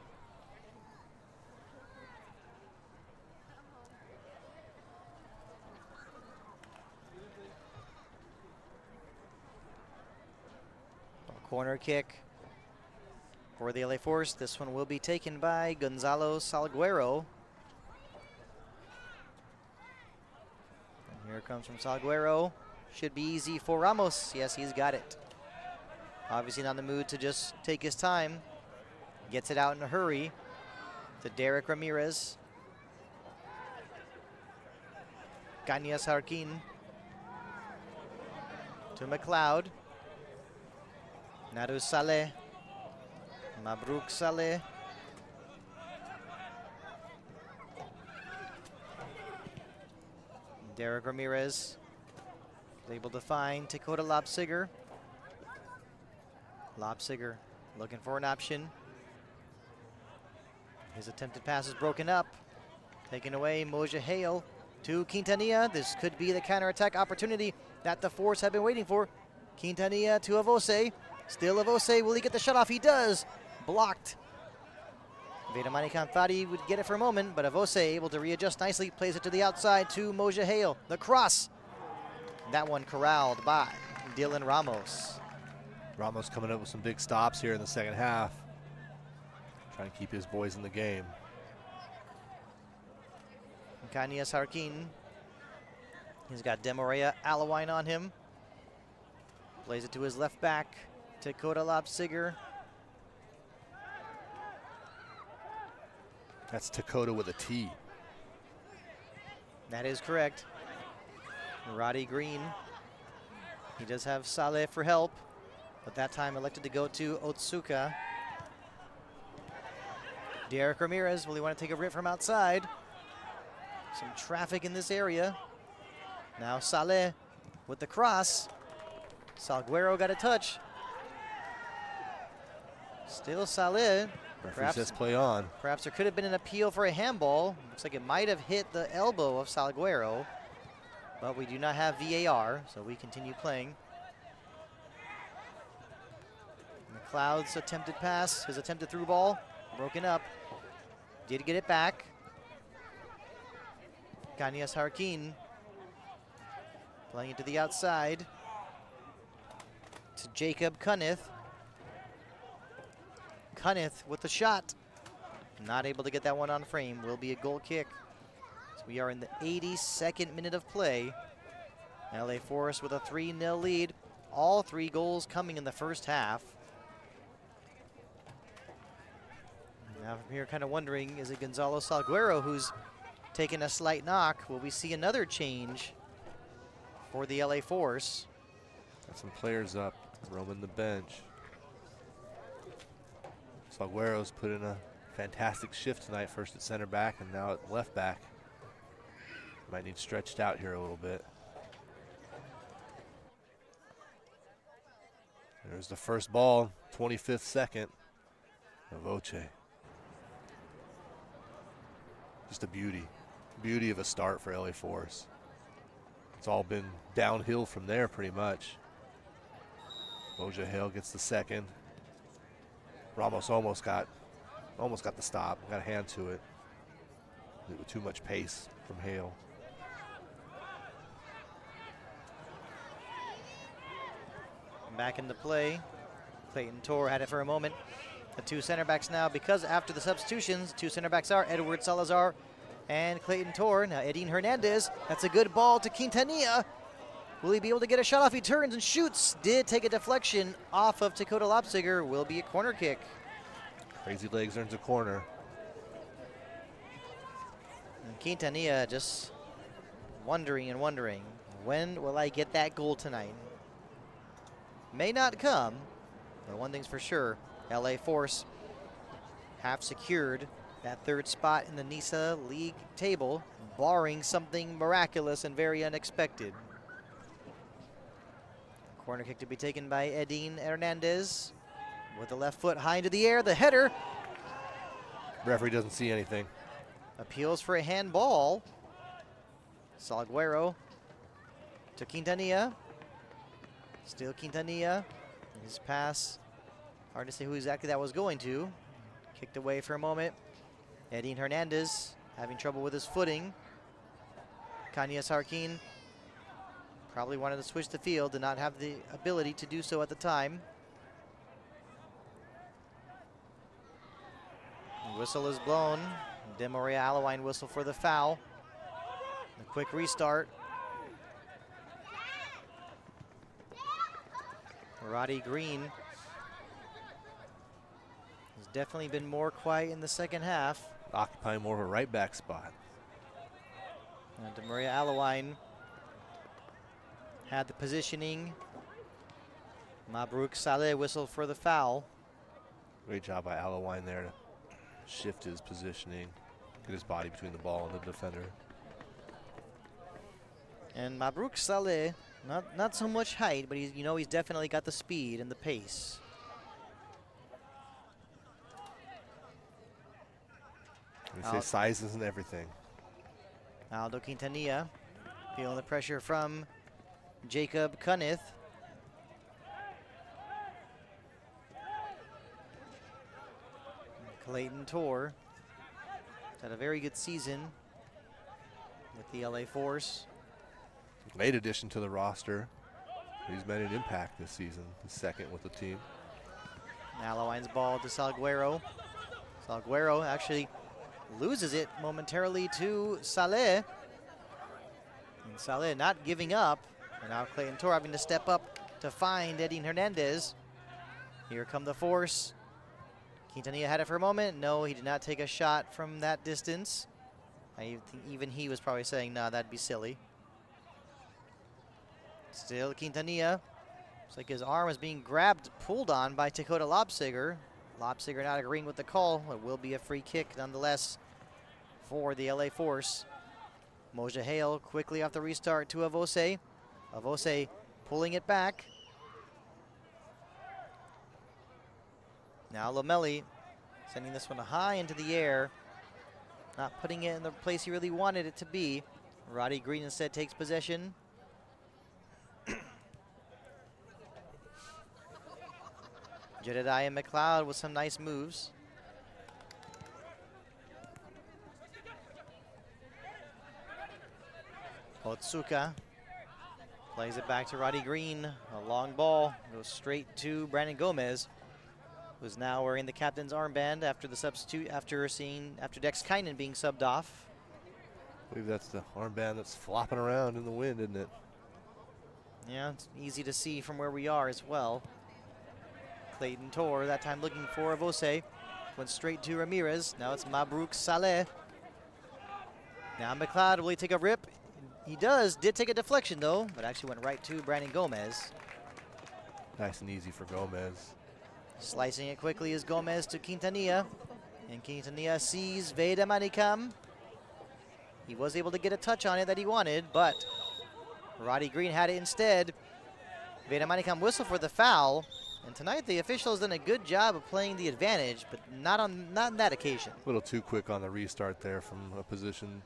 A corner kick for the LA Force. This one will be taken by Gonzalo Salguero. And here it comes from Salguero. Should be easy for Ramos. Yes, he's got it. Obviously not in the mood to just take his time. Gets it out in a hurry to Derek Ramirez. Kanyas Harkin to McLeod. Naru Saleh. Mabruk Saleh. Derek Ramirez is able to find Dakota Lobsiger. Lobsiger looking for an option. His attempted pass is broken up. Taken away, Moja Hale to Quintanilla. This could be the counterattack opportunity that the Force have been waiting for. Quintanilla to Avose. Still Avose, will he get the shot off? He does. Blocked. Vedamani Kanfati would get it for a moment, but Avose able to readjust nicely, plays it to the outside to Moja Hale. The cross. That one corralled by Dylan Ramos. Ramos coming up with some big stops here in the second half. Trying to keep his boys in the game. Kanias Harkin. He's got Demorea Alawine on him. Plays it to his left back. Dakota Lobsiger. That's Dakota with a T. That is correct. Roddy Green. He does have Saleh for help, but that time elected to go to Otsuka. Derek Ramirez, will he want to take a rip from outside? Some traffic in this area. Now Saleh with the cross. Salguero got a touch. Still Saleh. Referee says play on. Perhaps there could have been an appeal for a handball. Looks like it might have hit the elbow of Salguero, but we do not have VAR, so we continue playing. McLeod's attempted pass, his attempted through ball, broken up. Did get it back. Kanias Harkin playing it to the outside to Jacob Cunnith. Cunnith with the shot. Not able to get that one on frame. Will be a goal kick. So we are in the 82nd minute of play. LA Force with a 3-0 lead. All 3 goals coming in the first half. Now from here kind of wondering, is it Gonzalo Salguero who's taken a slight knock? Will we see another change for the LA Force? Got some players up, roaming the bench. Salguero's put in a fantastic shift tonight, first at center back and now at left back. Might need stretched out here a little bit. There's the first ball, 25th second. Avoce. Just a beauty of a start for LA Force. It's all been downhill from there pretty much. Moja Hale gets the second. Ramos almost got the stop, got a hand to it. With too much pace from Hale. Back into play. Clayton Tor had it for a moment. The 2 center backs now, because after the substitutions, 2 center backs are Edward Salazar and Clayton Tor. Now Edin Hernandez, that's a good ball to Quintanilla. Will he be able to get a shot off? He turns and shoots. Did take a deflection off of Dakota Lobsiger. Will be a corner kick. Crazy Legs earns a corner. And Quintanilla just wondering, when will I get that goal tonight? May not come, but one thing's for sure, LA Force have secured that 3rd spot in the NISA League table, barring something miraculous and very unexpected. Corner kick to be taken by Edin Hernandez with the left foot high into the air. The header. Referee doesn't see anything. Appeals for a handball. Salguero to Quintanilla. Still Quintanilla. His pass, hard to say who exactly that was going to. Kicked away for a moment. Edin Hernandez having trouble with his footing. Kanias Harkin probably wanted to switch the field, did not have the ability to do so at the time. The whistle is blown. Demoria Alawine whistle for the foul. A quick restart. Roddy Green has definitely been more quiet in the second half. Occupying more of a right back spot. And Demoria Alawine had the positioning. Mabruk Saleh whistled for the foul. Great job by Alawine there to shift his positioning, get his body between the ball and the defender. And Mabruk Saleh, not so much height, but he's definitely got the speed and the pace. They say size isn't everything. Aldo Quintanilla feeling the pressure from Jacob Cunnith. Clayton Tor had a very good season with the LA Force. Late addition to the roster. He's made an impact this season. He's second with the team. Malawine's ball to Salguero. Salguero actually loses it momentarily to Saleh. And Saleh not giving up. And now Clayton Tor having to step up to find Eddie Hernandez. Here come the Force. Quintanilla had it for a moment. No, he did not take a shot from that distance. I think even he was probably saying, nah, that'd be silly. Still Quintanilla. Looks like his arm is being grabbed, pulled on by Dakota Lobsiger. Lobsiger not agreeing with the call. It will be a free kick nonetheless for the LA Force. Moja Hale quickly off the restart to Avose. Avose pulling it back. Now Lomeli sending this one high into the air. Not putting it in the place he really wanted it to be. Roddy Green instead takes possession. Jedediah McLeod with some nice moves. Otsuka plays it back to Roddy Green. A long ball goes straight to Brandon Gomez, who's now wearing the captain's armband after the substitute, after Dex Kynan being subbed off. I believe that's the armband that's flopping around in the wind, isn't it? Yeah, it's easy to see from where we are as well. Clayton Tor, that time looking for Avose. Went straight to Ramirez. Now it's Mabruk Saleh. Now McLeod, will he take a rip? He did take a deflection though, but actually went right to Brandon Gomez. Nice and easy for Gomez. Slicing it quickly is Gomez to Quintanilla. And Quintanilla sees Veda Manicam. He was able to get a touch on it that he wanted, but Roddy Green had it instead. Veda Manicam whistled for the foul. And tonight the officials done a good job of playing the advantage, but not on that occasion. A little too quick on the restart there from a position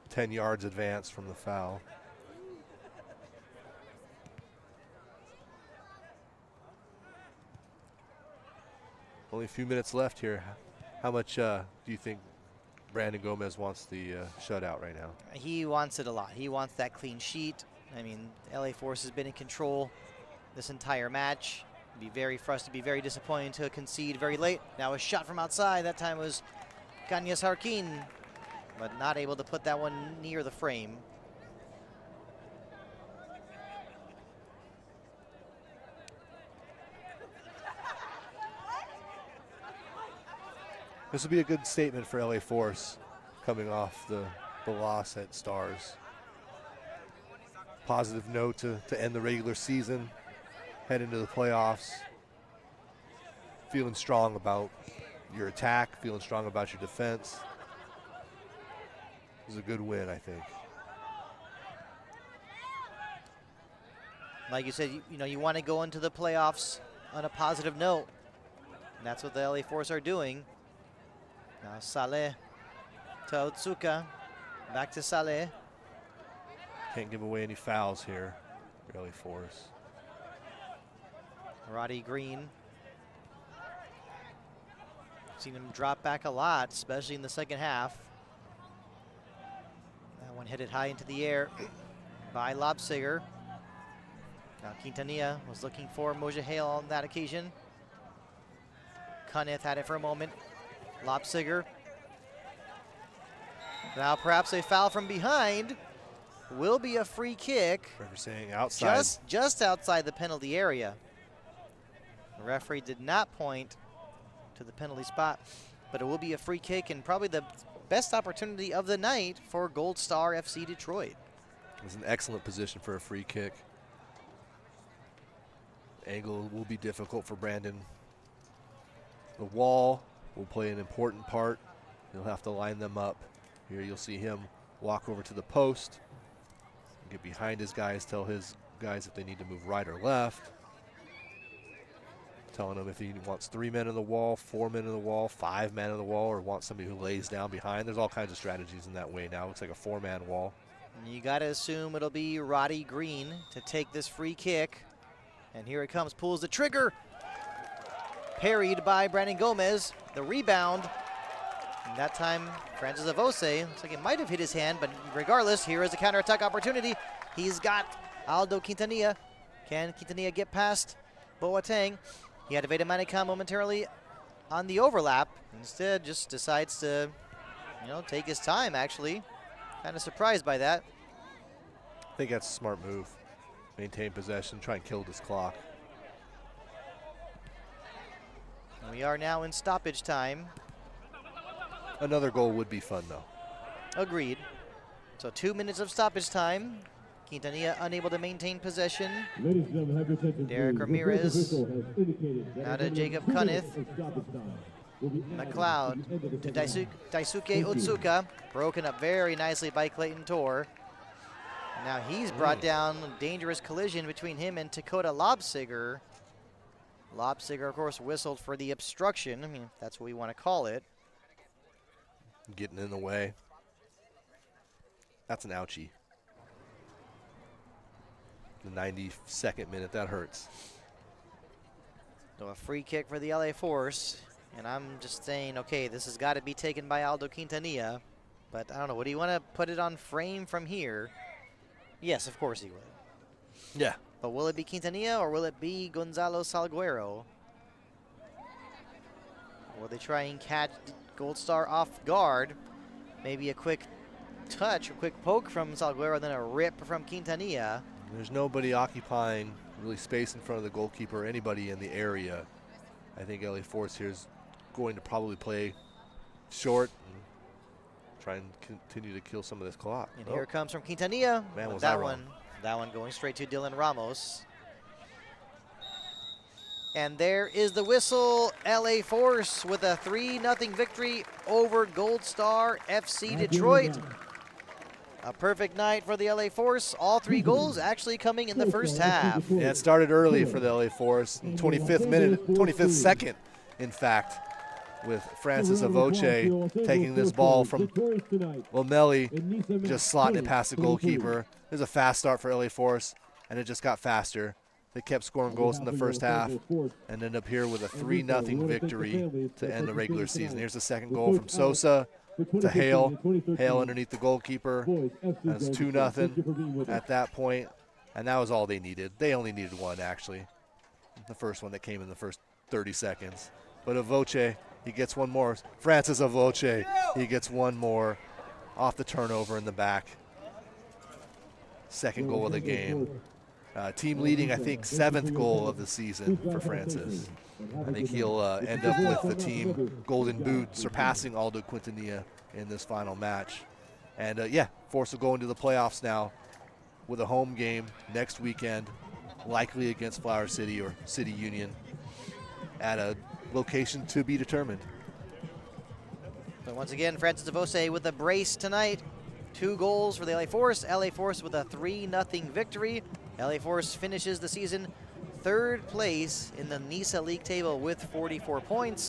10 yards advanced from the foul. Only a few minutes left here. How much do you think Brandon Gomez wants the shutout right now? He wants it a lot. He wants that clean sheet. I mean, LA Force has been in control this entire match. It'd be very disappointing to concede very late. Now a shot from outside. That time was Kanyas Harkin, but not able to put that one near the frame. This will be a good statement for LA Force coming off the loss at Stars. Positive note to end the regular season, head into the playoffs. Feeling strong about your attack, feeling strong about your defense. This is a good win, I think. Like you said, you want to go into the playoffs on a positive note. And that's what the LA Force are doing. Now Saleh to Otsuka. Back to Saleh. Can't give away any fouls here for LA Force. Roddy Green. Seen him drop back a lot, especially in the second half. That one headed high into the air by Lobsiger. Now Quintanilla was looking for Moja Hale on that occasion. Cunnith had it for a moment. Lobsiger. Now perhaps a foul from behind. Will be a free kick. Referee saying outside. Just outside the penalty area. The referee did not point to the penalty spot, but it will be a free kick and probably the best opportunity of the night for Gold Star FC Detroit. It was an excellent position for a free kick. Angle will be difficult for Brandon. The wall will play an important part. He'll have to line them up. Here you'll see him walk over to the post. Get behind his guys, tell his guys if they need to move right or left. Telling him if he wants 3 men in the wall, 4 men in the wall, 5 men in the wall, or wants somebody who lays down behind. There's all kinds of strategies in that way now. It's like a 4-man wall. And you got to assume it'll be Roddy Green to take this free kick. And here it comes, pulls the trigger. Parried by Brandon Gomez. The rebound. And that time, Francis Avose, looks like it might have hit his hand, but regardless, here is a counterattack opportunity. He's got Aldo Quintanilla. Can Quintanilla get past Boateng? He had evaded Manicam momentarily on the overlap. Instead, just decides to, take his time, actually. Kind of surprised by that. I think that's a smart move. Maintain possession, try and kill this clock. We are now in stoppage time. Another goal would be fun, though. Agreed. So 2 minutes of stoppage time. Quintanilla unable to maintain possession. Ladies and gentlemen, have your attention, Derek please. Ramirez. This official has indicated that Now to a Jacob minimum Cunnith. of stoppage time will be added McLeod at the end of the to second half. Daisuke Otsuka. Broken up very nicely by Clayton Tor. Now he's brought down a dangerous collision between him and Dakota Lobsiger. Lobsiger, of course, whistled for the obstruction. I mean, if that's what we want to call it. Getting in the way. That's an ouchie. The 92nd minute, that hurts. So a free kick for the LA Force. And I'm just saying, okay, this has got to be taken by Aldo Quintanilla. But I don't know, would he want to put it on frame from here? Yes, of course he would. Yeah. But will it be Quintanilla or will it be Gonzalo Salguero? Will they try and catch Gold Star off guard? Maybe a quick touch, a quick poke from Salguero, then a rip from Quintanilla. There's nobody occupying really space in front of the goalkeeper, anybody in the area. I think LA Force here is going to probably play short and try and continue to kill some of this clock. And here it comes from Quintanilla. Man, But was I that wrong. one going straight to Dylan Ramos. And there is the whistle. LA Force with a 3-0 victory over Gold Star FC Detroit. A perfect night for the LA Force. All 3 goals actually coming in the first half. Yeah, it started early for the LA Force. 25th minute, 25th second, in fact, with Francis Avoce taking this ball from Lomeli, just slotting it past the goalkeeper. There's a fast start for LA Force, and it just got faster. They kept scoring goals in the first half and ended up here with a 3-0 victory to end the regular season. Here's the second goal from Sosa to Hale. Hale underneath the goalkeeper. That's 2-0 at that point, and that was all they needed. They only needed one, actually. The first one that came in the first 30 seconds. But Avoce, he gets one more. Francis Avoce, he gets one more off the turnover in the back. Second goal of the game. Team leading, I think, 7th goal of the season for Francis. I think he'll end up with the team Golden Boot, surpassing Aldo Quintanilla in this final match. And yeah, Force will go into the playoffs now with a home game next weekend, likely against Flower City or City Union at a location to be determined. So once again, Francis Avoce with a brace tonight. 2 goals for the LA Force. LA Force with a 3-0 victory. LA Force finishes the season 3rd place in the NISA League table with 44 points.